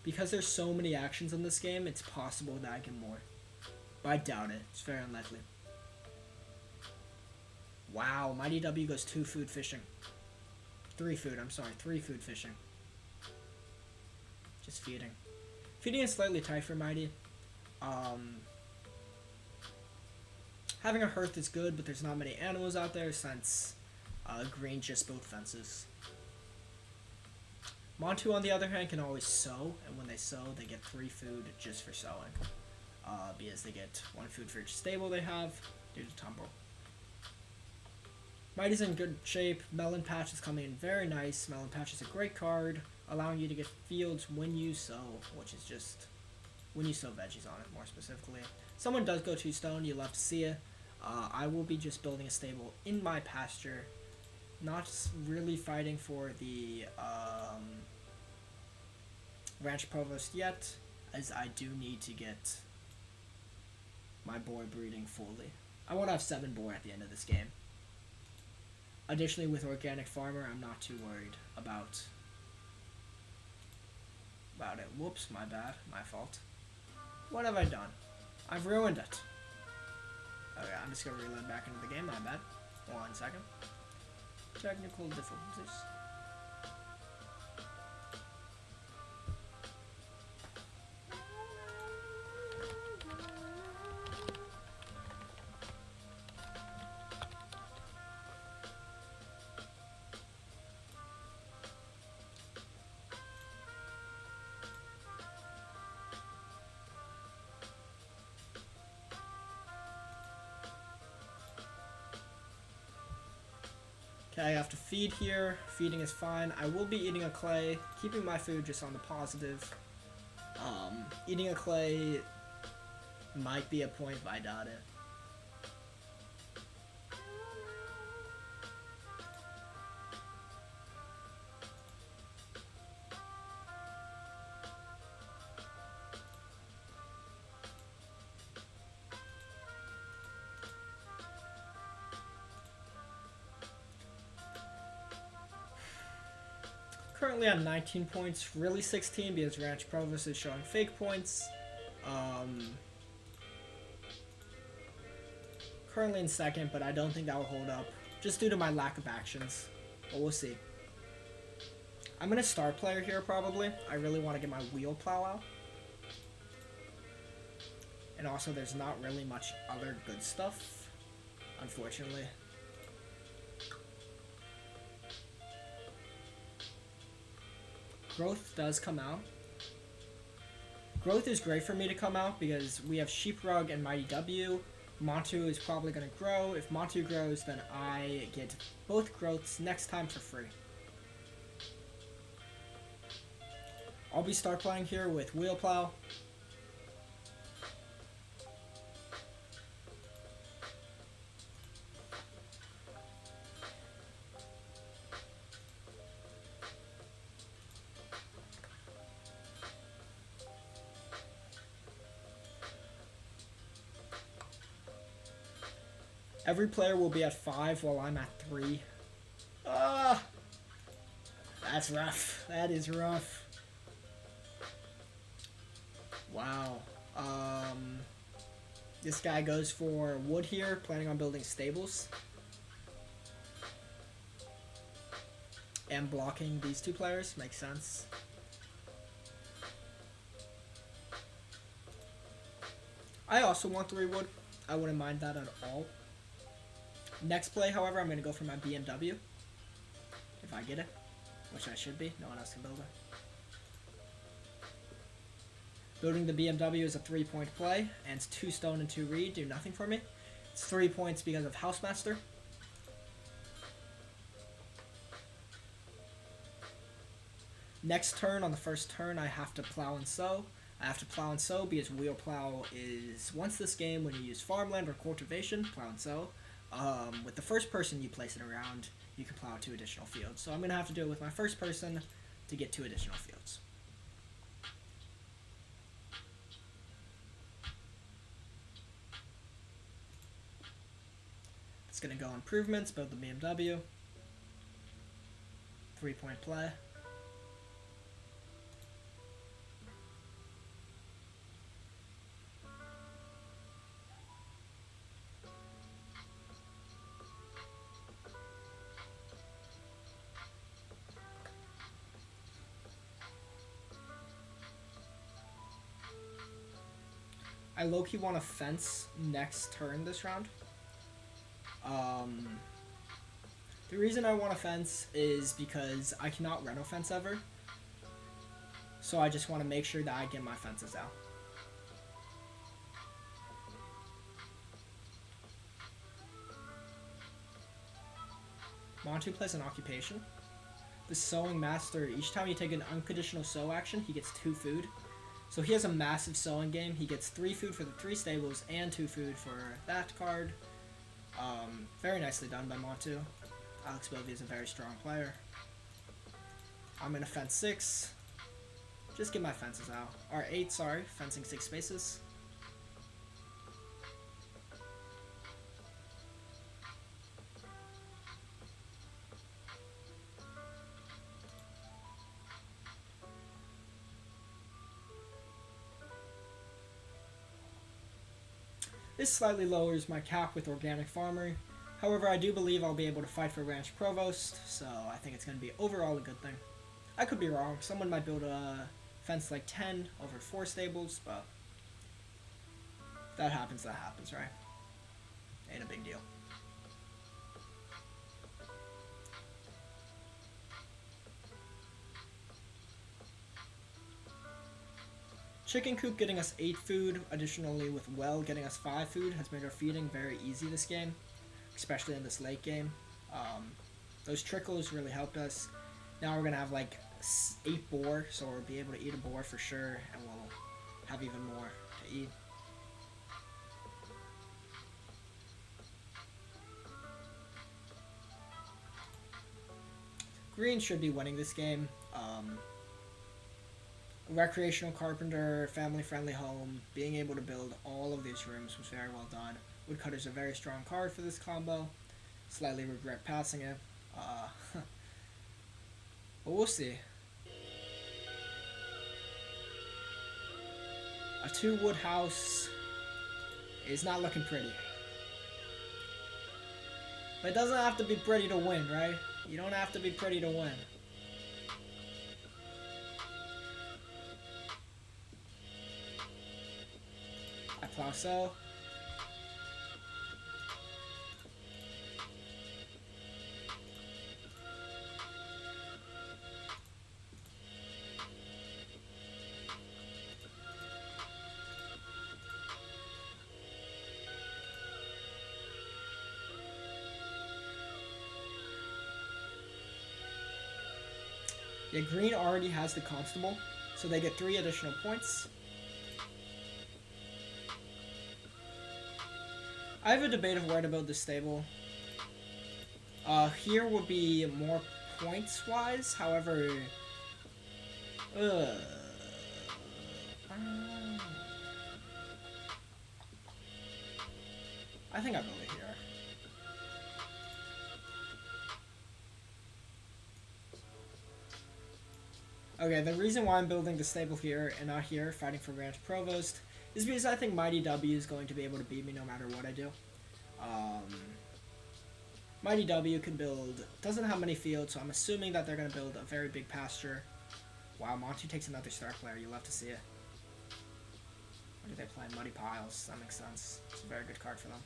Because there's so many actions in this game, it's possible that I get more. But I doubt it. It's very unlikely. Wow, Mighty W goes 2 food fishing. 3 food, I'm sorry. 3 food fishing. Just feeding. Feeding is slightly tight for Mighty. Having a hearth is good, but there's not many animals out there since green just built fences. Montu, on the other hand, can always sow, and when they sow, they get 3 food just for sowing. Because they get 1 food for each stable they have due to tumble. Mighty's in good shape. Melon Patch is coming in very nice. Melon Patch is a great card, allowing you to get fields when you sow, which is just when you sow veggies on it, more specifically. Someone does go 2 stone, you love to see it. I will be just building a stable in my pasture, not really fighting for the Ranch Provost yet, as I do need to get my boar breeding fully. I want to have 7 boar at the end of this game. Additionally, with Organic Farmer, I'm not too worried about it. Whoops, my bad, my fault. What have I done? I've ruined it. Okay, I'm just gonna reload back into the game, my bad. 1 second. Technical difficulties. Okay, I have to feed here. Feeding is fine. I will be eating a clay, keeping my food just on the positive. Eating a clay might be a point, but I doubt it. Currently on 19 points, really 16 because Ranch Provost is showing fake points. Currently in second, but I don't think that will hold up, just due to my lack of actions. But we'll see. I'm going to star player here probably. I really want to get my wheel plow out. And also there's not really much other good stuff, unfortunately. Growth does come out. Growth is great for me to come out because we have Sheeprug and Mighty W. Montu is probably going to grow. If Montu grows, then I get both growths next time for free. I'll be start playing here with Wheel Plow. Every player will be at 5 while I'm at 3. Ah! That's rough. That is rough. Wow. This guy goes for wood here, planning on building stables. And blocking these two players. Makes sense. I also want 3 wood. I wouldn't mind that at all. Next play, however, I'm going to go for my BMW. If I get it. Which I should be. No one else can build it. Building the BMW is a 3-point play. And it's 2 stone and 2 reed. Do nothing for me. It's 3 points because of Housemaster. Next turn, on the first turn, I have to plow and sow. I have to plow and sow because wheel plow is once this game when you use farmland or cultivation, plow and sow. With the first person you place it around, you can plow 2 additional fields. So I'm going to have to do it with my first person to get 2 additional fields. It's going to go improvements, build the BMW. 3-point play. I low-key want to fence next turn this round. The reason I want to fence is because I cannot reno fence ever. So I just want to make sure that I get my fences out. Montu plays an occupation. The sowing master, each time you take an unconditional sow action, he gets 2 food. So he has a massive sowing game. He gets 3 food for the 3 stables and 2 food for that card. Very nicely done by Montu. Alex Bovey is a very strong player. I'm going to fence 6. Just get my fences out. Or 8, sorry. Fencing 6 spaces. This slightly lowers my cap with Organic Farmer. However, I do believe I'll be able to fight for Ranch Provost, so I think it's going to be overall a good thing. I could be wrong. Someone might build a fence like 10 over 4 stables, but that happens, right? Ain't a big deal. Chicken Coop getting us 8 food, additionally with Well getting us 5 food, has made our feeding very easy this game, especially in this late game. Those trickles really helped us. Now we're going to have like 8 boar, so we'll be able to eat a boar for sure, and we'll have even more to eat. Green should be winning this game. Recreational carpenter, family-friendly home, being able to build all of these rooms was very well done. Woodcutter's a very strong card for this combo. Slightly regret passing it. But we'll see. A 2-wood house is not looking pretty. But it doesn't have to be pretty to win, right? You don't have to be pretty to win. I plow so. Yeah, green already has the constable, so they get 3 additional points. I have a debate of where to build this stable. Here would be more points-wise, however... I think I'll build it here. Okay, the reason why I'm building the stable here and not here, fighting for Ranch Provost, is because I think Mighty W is going to be able to beat me no matter what I do. Mighty W can build, doesn't have many fields, so I'm assuming that they're going to build a very big pasture. Wow, Monty takes another star player, you love to see it. What do they play? Muddy Piles, that makes sense. It's a very good card for them.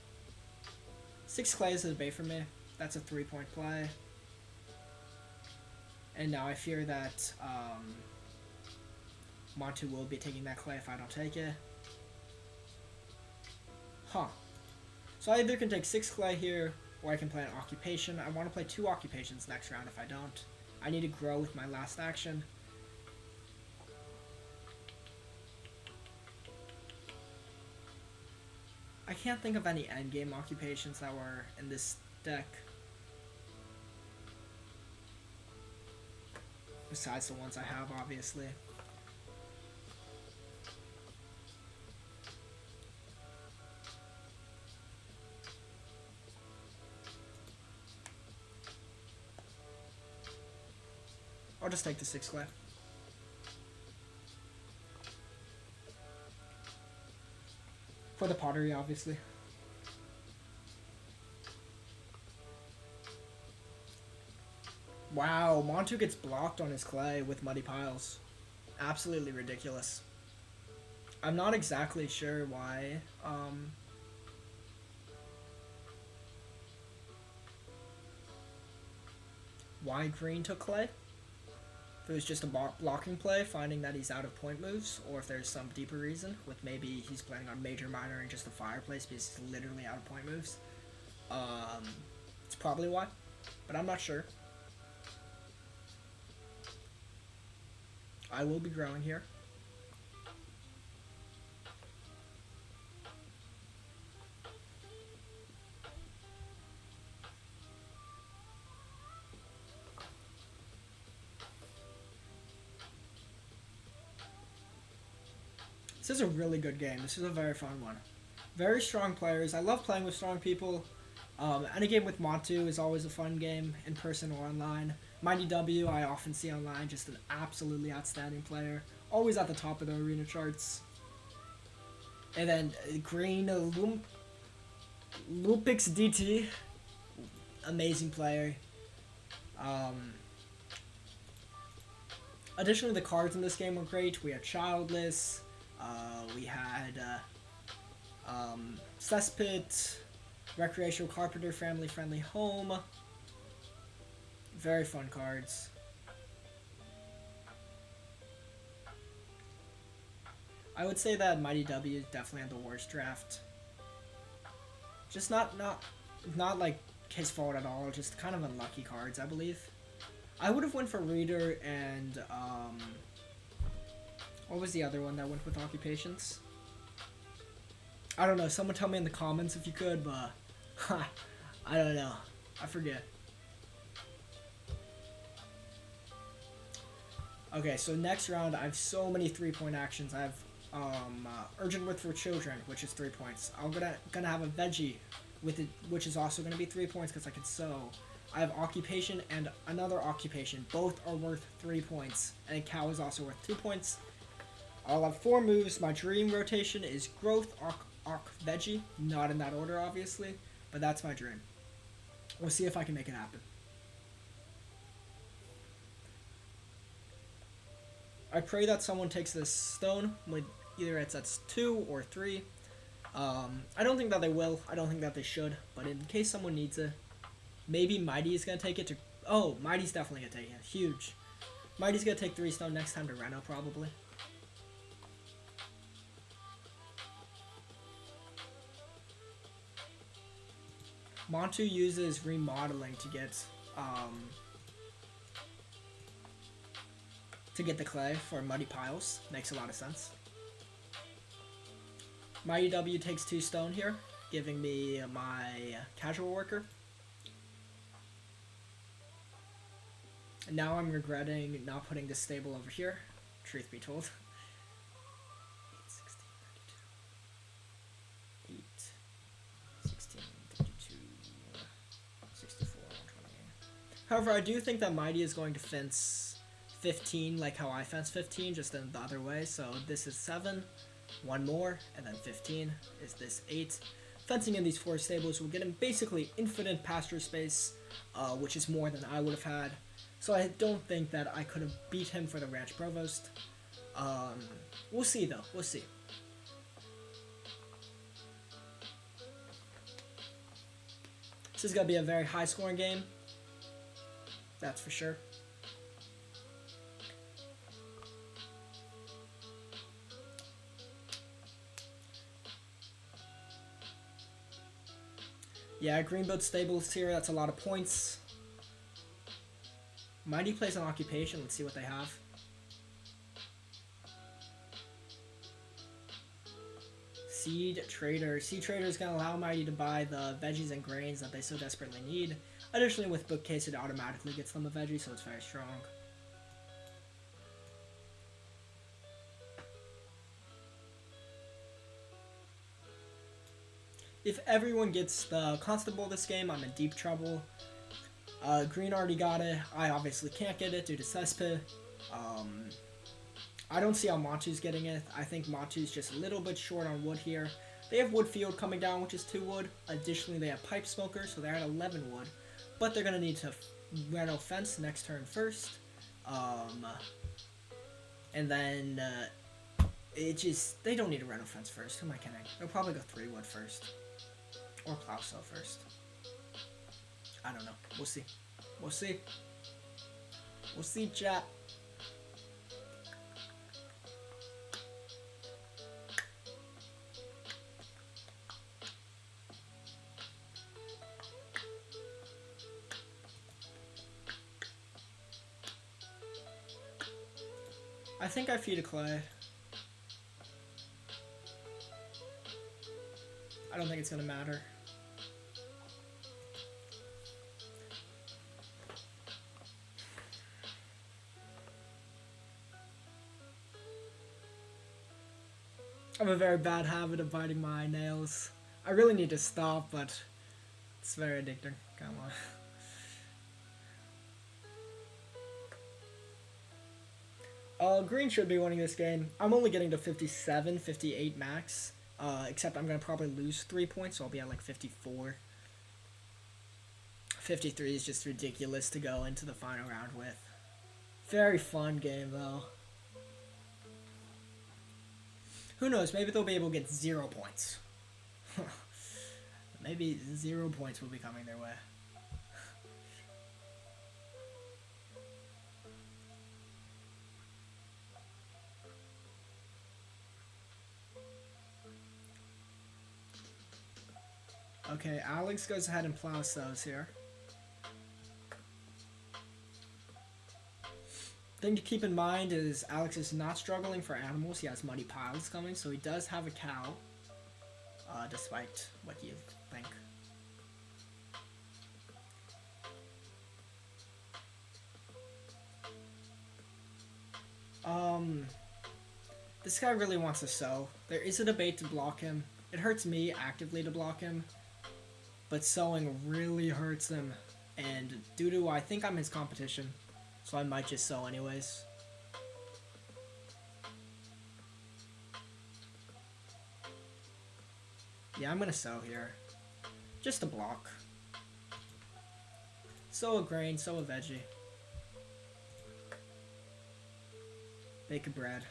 6 clays is a bait for me, that's a 3-point play. And now I fear that Montu will be taking that clay if I don't take it. Huh. So I either can take 6 clay here, or I can play an occupation. I want to play 2 occupations next round if I don't. I need to grow with my last action. I can't think of any endgame occupations that were in this deck. Besides the ones I have, obviously. I'll just take the 6 clay. For the pottery, obviously. Wow, Montu gets blocked on his clay with Muddy Piles. Absolutely ridiculous. I'm not exactly sure why. Why green took clay? If it was just a blocking play, finding that he's out of point moves, or if there's some deeper reason, with maybe he's planning on major, minor, and just a fireplace because he's literally out of point moves. It's probably why, but I'm not sure. I will be growing here. This is a really good game. This is a very fun one. Very strong players. I love playing with strong people. Any game with Montu is always a fun game, in person or online. Mighty W, I often see online, just an absolutely outstanding player. Always at the top of the arena charts. And then Green, Lumpix DT. amazing player. Additionally, the cards in this game were great. We had Childless, we had Cesspit, Recreational Carpenter, Family Friendly Home. Very fun cards. I would say that Mighty W definitely had the worst draft. Just not like his fault at all. Just kind of unlucky cards, I believe. I would have went for Reader and what was the other one that went with Occupations? I don't know. Someone tell me in the comments if you could, but I don't know. I forget. Okay, so next round, I have so many 3-point actions. I have Urgent Wit for Children, which is 3 points. I'm gonna have a Veggie with it, which is also gonna be 3 points because I can sow. I have Occupation and another Occupation. Both are worth 3 points, and Cow is also worth 2 points. I'll have 4 moves. My dream rotation is Growth, Veggie. Not in that order, obviously, but that's my dream. We'll see if I can make it happen. I pray that someone takes this stone with either it's at 2 or 3. I don't think that they will. I don't think that they should. But in case someone needs it, maybe Mighty is going to take it to... Oh, Mighty's definitely going to take it. Huge. Mighty's going to take 3 stone next time to Reno, probably. Montu uses remodeling to get the clay for muddy piles. Makes a lot of sense. Mighty W takes 2 stone here, giving me my casual worker. And now I'm regretting not putting this stable over here, truth be told. 8, 16, 32, 64, 128. However, I do think that Mighty is going to fence 15 like how I fence 15, just in the other way. So this is 7, 1 more, and then 15 is this 8. Fencing in these 4 stables will get him basically infinite pasture space, which is more than I would have had. So I don't think that I could have beat him for the Ranch Provost. We'll see though, we'll see. This is going to be a very high scoring game, that's for sure. Yeah, Greenboat Stables here, that's a lot of points. Mighty plays an Occupation, let's see what they have. Seed Trader. Seed Trader is going to allow Mighty to buy the veggies and grains that they so desperately need. Additionally, with Bookcase, it automatically gets them a veggie, so it's very strong. If everyone gets the Constable this game, I'm in deep trouble. Green already got it. I obviously can't get it due to Cesspit. I don't see how Montu's getting it. I think Montu's just a little bit short on wood here. They have Woodfield coming down, which is 2 wood. Additionally, they have Pipe Smoker, so they're at 11 wood. But they're going to need to Reno Fence next turn first. And then they don't need a Reno Fence first. Who am I kidding? They'll probably go 3 wood first. Or Plow Sow first. I don't know. We'll see. We'll see. We'll see, chat. I think I feed a clay. I don't think it's gonna matter. I have a very bad habit of biting my nails. I really need to stop, but it's very addicting. Come on. Green should be winning this game. I'm only getting to 57, 58 max. Except I'm going to probably lose 3 points, so I'll be at like 54. 53 is just ridiculous to go into the final round with. Very fun game, though. Who knows? Maybe they'll be able to get 0 points. Maybe 0 points will be coming their way. Okay, Alex goes ahead and plows those here. Thing to keep in mind is Alex is not struggling for animals. He has muddy piles coming, so he does have a cow, despite what you think. This guy really wants to sow. There is a debate to block him. It hurts me actively to block him, but sowing really hurts him, and due to I think I'm his competition, so I might just sow anyways. Yeah, I'm gonna sow here. Just a block. Sow a grain, sow a veggie. Bake a bread.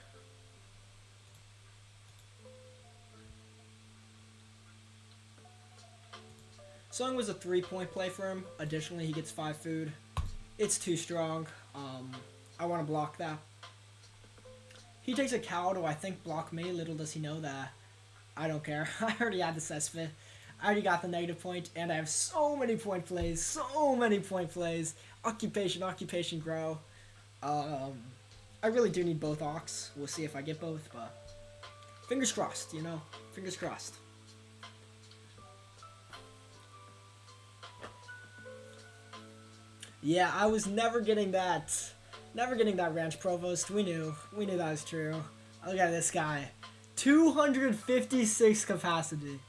Sowing was a 3-point play for him. Additionally, he gets 5 food. It's too strong. I want to block that. He takes a cow to, I think, block me. Little does he know that I don't care. I already had the cesspit. I already got the negative point, and I have so many point plays. So many point plays. Occupation, occupation, grow. I really do need both ox. We'll see if I get both, but fingers crossed, you know? Fingers crossed. Yeah, I was never getting that ranch provost. We knew that was true. Look at this guy. 256 capacity.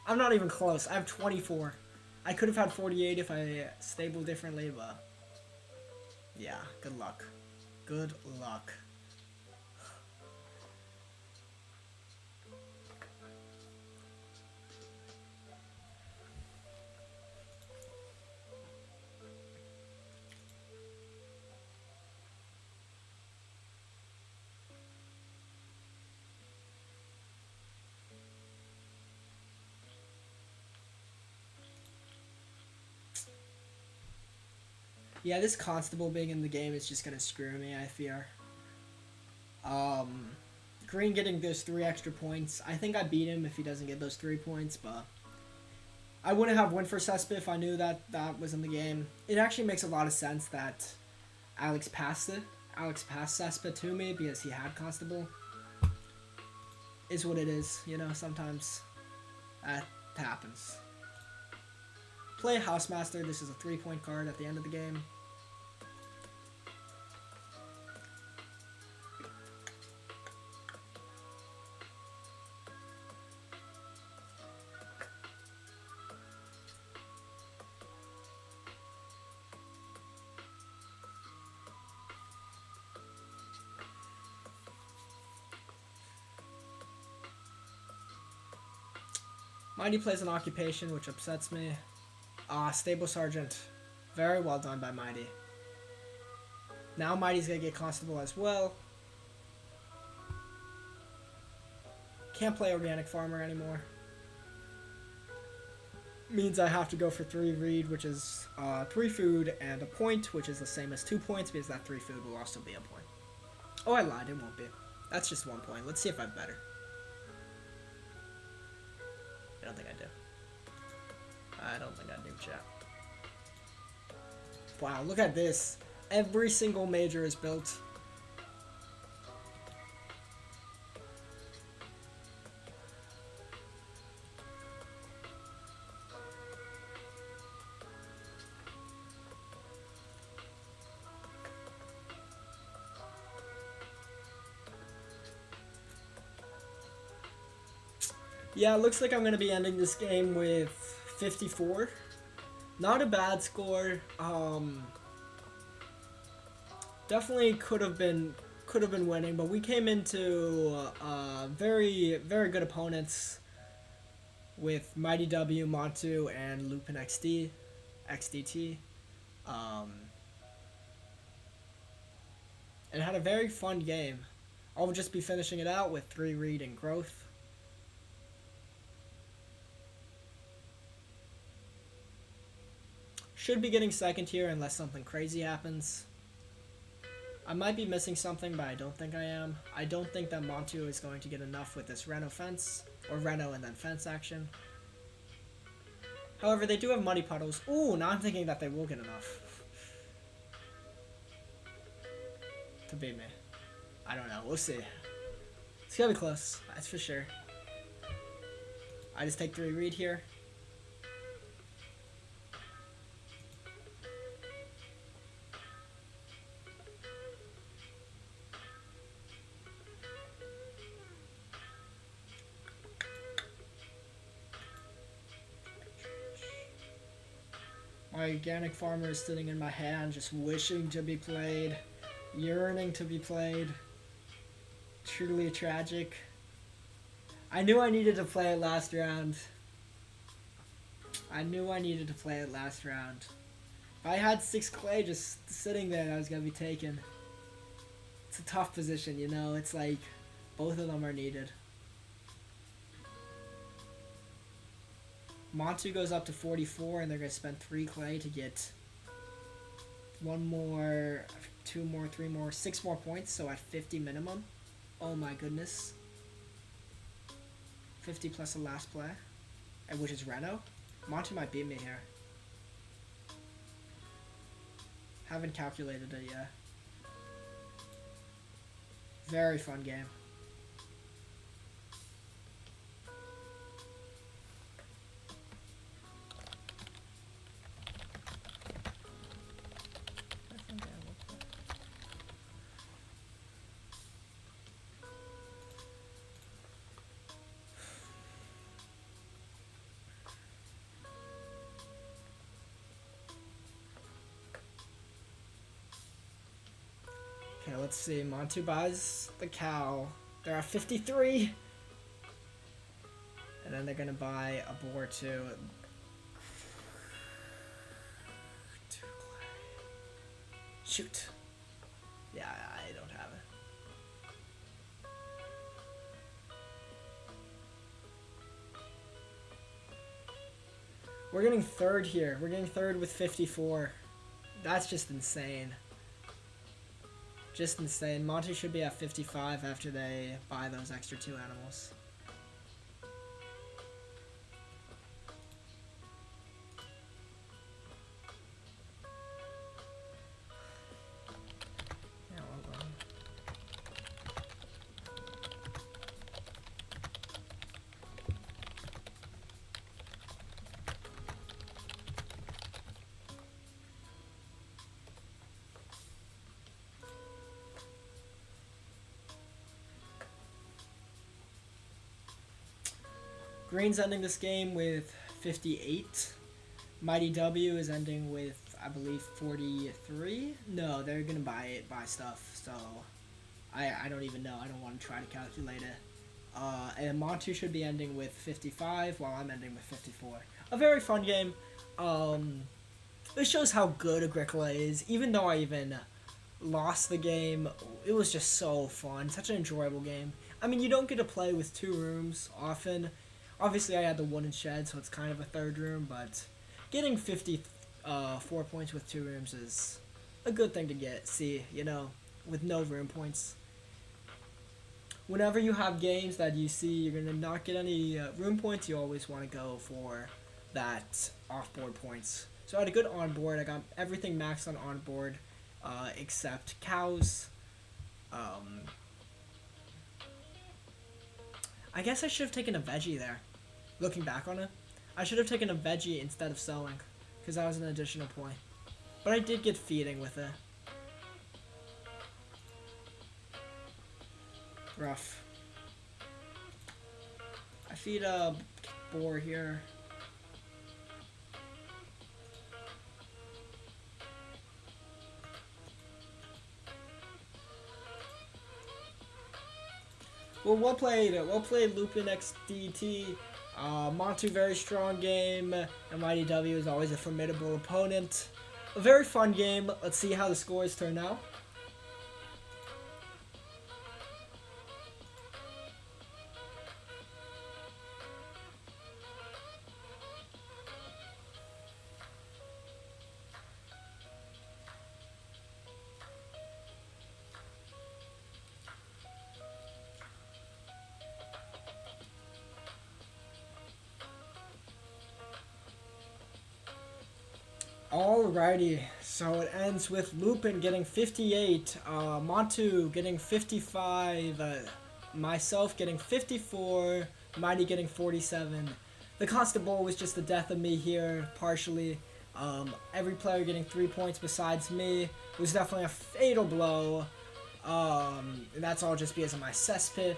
I'm not even close. I have 24. I could have had 48 if I stabled differently, but yeah, good luck. Good luck. Yeah, this constable being in the game is just gonna screw me, I fear. Green getting those 3 extra points. I think I beat him if he doesn't get those 3 points, but I wouldn't have win for Cesspit if I knew that was in the game. It actually makes a lot of sense that Alex passed it. Alex passed Cesspit to me because he had constable. Is what it is, you know, sometimes that happens. Play Housemaster. This is a 3-point card at the end of the game. Mighty plays an occupation, which upsets me. Stable Sergeant. Very well done by Mighty. Now Mighty's gonna get Constable as well. Can't play Organic Farmer anymore. Means I have to go for 3 read, which is 3 food and a point, which is the same as 2 points because that 3 food will also be a point. Oh, I lied. It won't be. That's just 1 point. Let's see if I'm better. I don't think I do. I don't think I do, chat. Wow, look at this. Every single major is built. Yeah, it looks like I'm going to be ending this game with 54. Not a bad score. Definitely could have been winning, but we came into very good opponents with Mighty W, Montu, and Lupin XD. XDT. And had a very fun game. I'll just be finishing it out with 3 read and growth. Should be getting second here unless something crazy happens. I might be missing something, but I don't think I am. I don't think that Montu is going to get enough with this Reno fence, or Reno and then fence action. However, they do have muddy puddles. Ooh, now I'm thinking that they will get enough to beat me. I don't know. We'll see. It's gonna be close. That's for sure. I just take 3 read here. My organic farmer is sitting in my hand, just wishing to be played, yearning to be played. Truly tragic. I knew I needed to play it last round. If I had 6 clay just sitting there, I was going to be taken. It's a tough position, you know? It's like both of them are needed. Montu goes up to 44, and they're going to spend 3 clay to get 1 more, 2 more, 3 more, 6 more points, so at 50 minimum. Oh my goodness. 50 plus the last play, which is Reno. Montu might beat me here. Haven't calculated it yet. Very fun game. Okay, let's see. Montu buys the cow. They're at 53. And then they're going to buy a boar too. Shoot. Yeah, I don't have it. We're getting third here. We're getting third with 54. That's just insane. Just insane. Monty should be at 55 after they buy those extra 2 animals. Yeah, well done. Green's ending this game with 58. Mighty W is ending with, I believe, 43. No, they're gonna buy stuff. So I don't even know. I don't want to try to calculate it. And Montu should be ending with 55, while I'm ending with 54. A very fun game. This shows how good Agricola is. Even though I even lost the game, it was just so fun. Such an enjoyable game. I mean, you don't get to play with 2 rooms often. Obviously, I had the wooden shed, so it's kind of a 3rd room, but getting 54 points with 2 rooms is a good thing to see, you know, with no room points. Whenever you have games that you see you're going to not get any room points, you always want to go for that off-board points. So I had a good on-board. I got everything maxed on on-board except cows. I guess I should have taken a veggie there. Looking back on it, I should have taken a veggie instead of sowing, because that was an additional point. But I did get feeding with it. Rough. I feed a boar here. Well, we'll play Lupin XDT. Montu, very strong game, and Mighty W is always a formidable opponent. A very fun game. Let's see how the scores turn out. Alrighty, so it ends with Lupin getting 58, Montu getting 55, myself getting 54, Mighty getting 47. The Constable was just the death of me here, partially. Every player getting 3 points besides me. It was definitely a fatal blow. And that's all just because of my cesspit.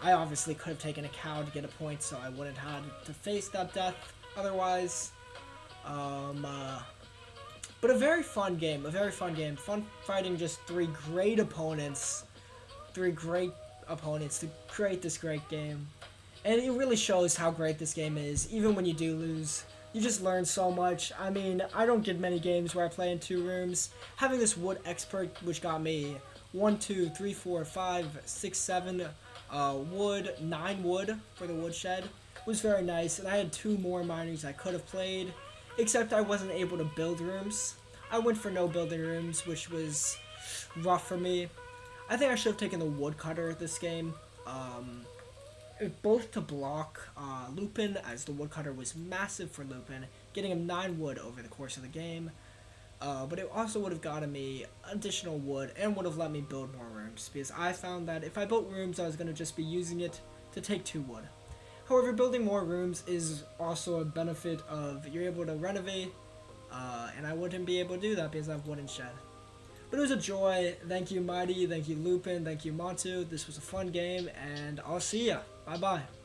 I obviously could have taken a cow to get a point, so I wouldn't have had to face that death otherwise. But a very fun game, Fun fighting just three great opponents to create this great game. And it really shows how great this game is, even when you do lose. You just learn so much. I mean, I don't get many games where I play in 2 rooms. Having this wood expert, which got me 1, 2, 3, 4, 5, 6, 7 wood, 9 wood for the woodshed, was very nice. And I had 2 more miners I could have played, except I wasn't able to build rooms. I went for no building rooms, which was rough for me. I think I should have taken the woodcutter this game. Both to block Lupin, as the woodcutter was massive for Lupin, getting him 9 wood over the course of the game. But it also would have gotten me additional wood and would have let me build more rooms, because I found that if I built rooms, I was going to just be using it to take 2 wood. However, building more rooms is also a benefit of you're able to renovate, and I wouldn't be able to do that because I have wooden shed. But it was a joy. Thank you, Mighty. Thank you, Lupin. Thank you, Montu. This was a fun game, and I'll see ya. Bye-bye.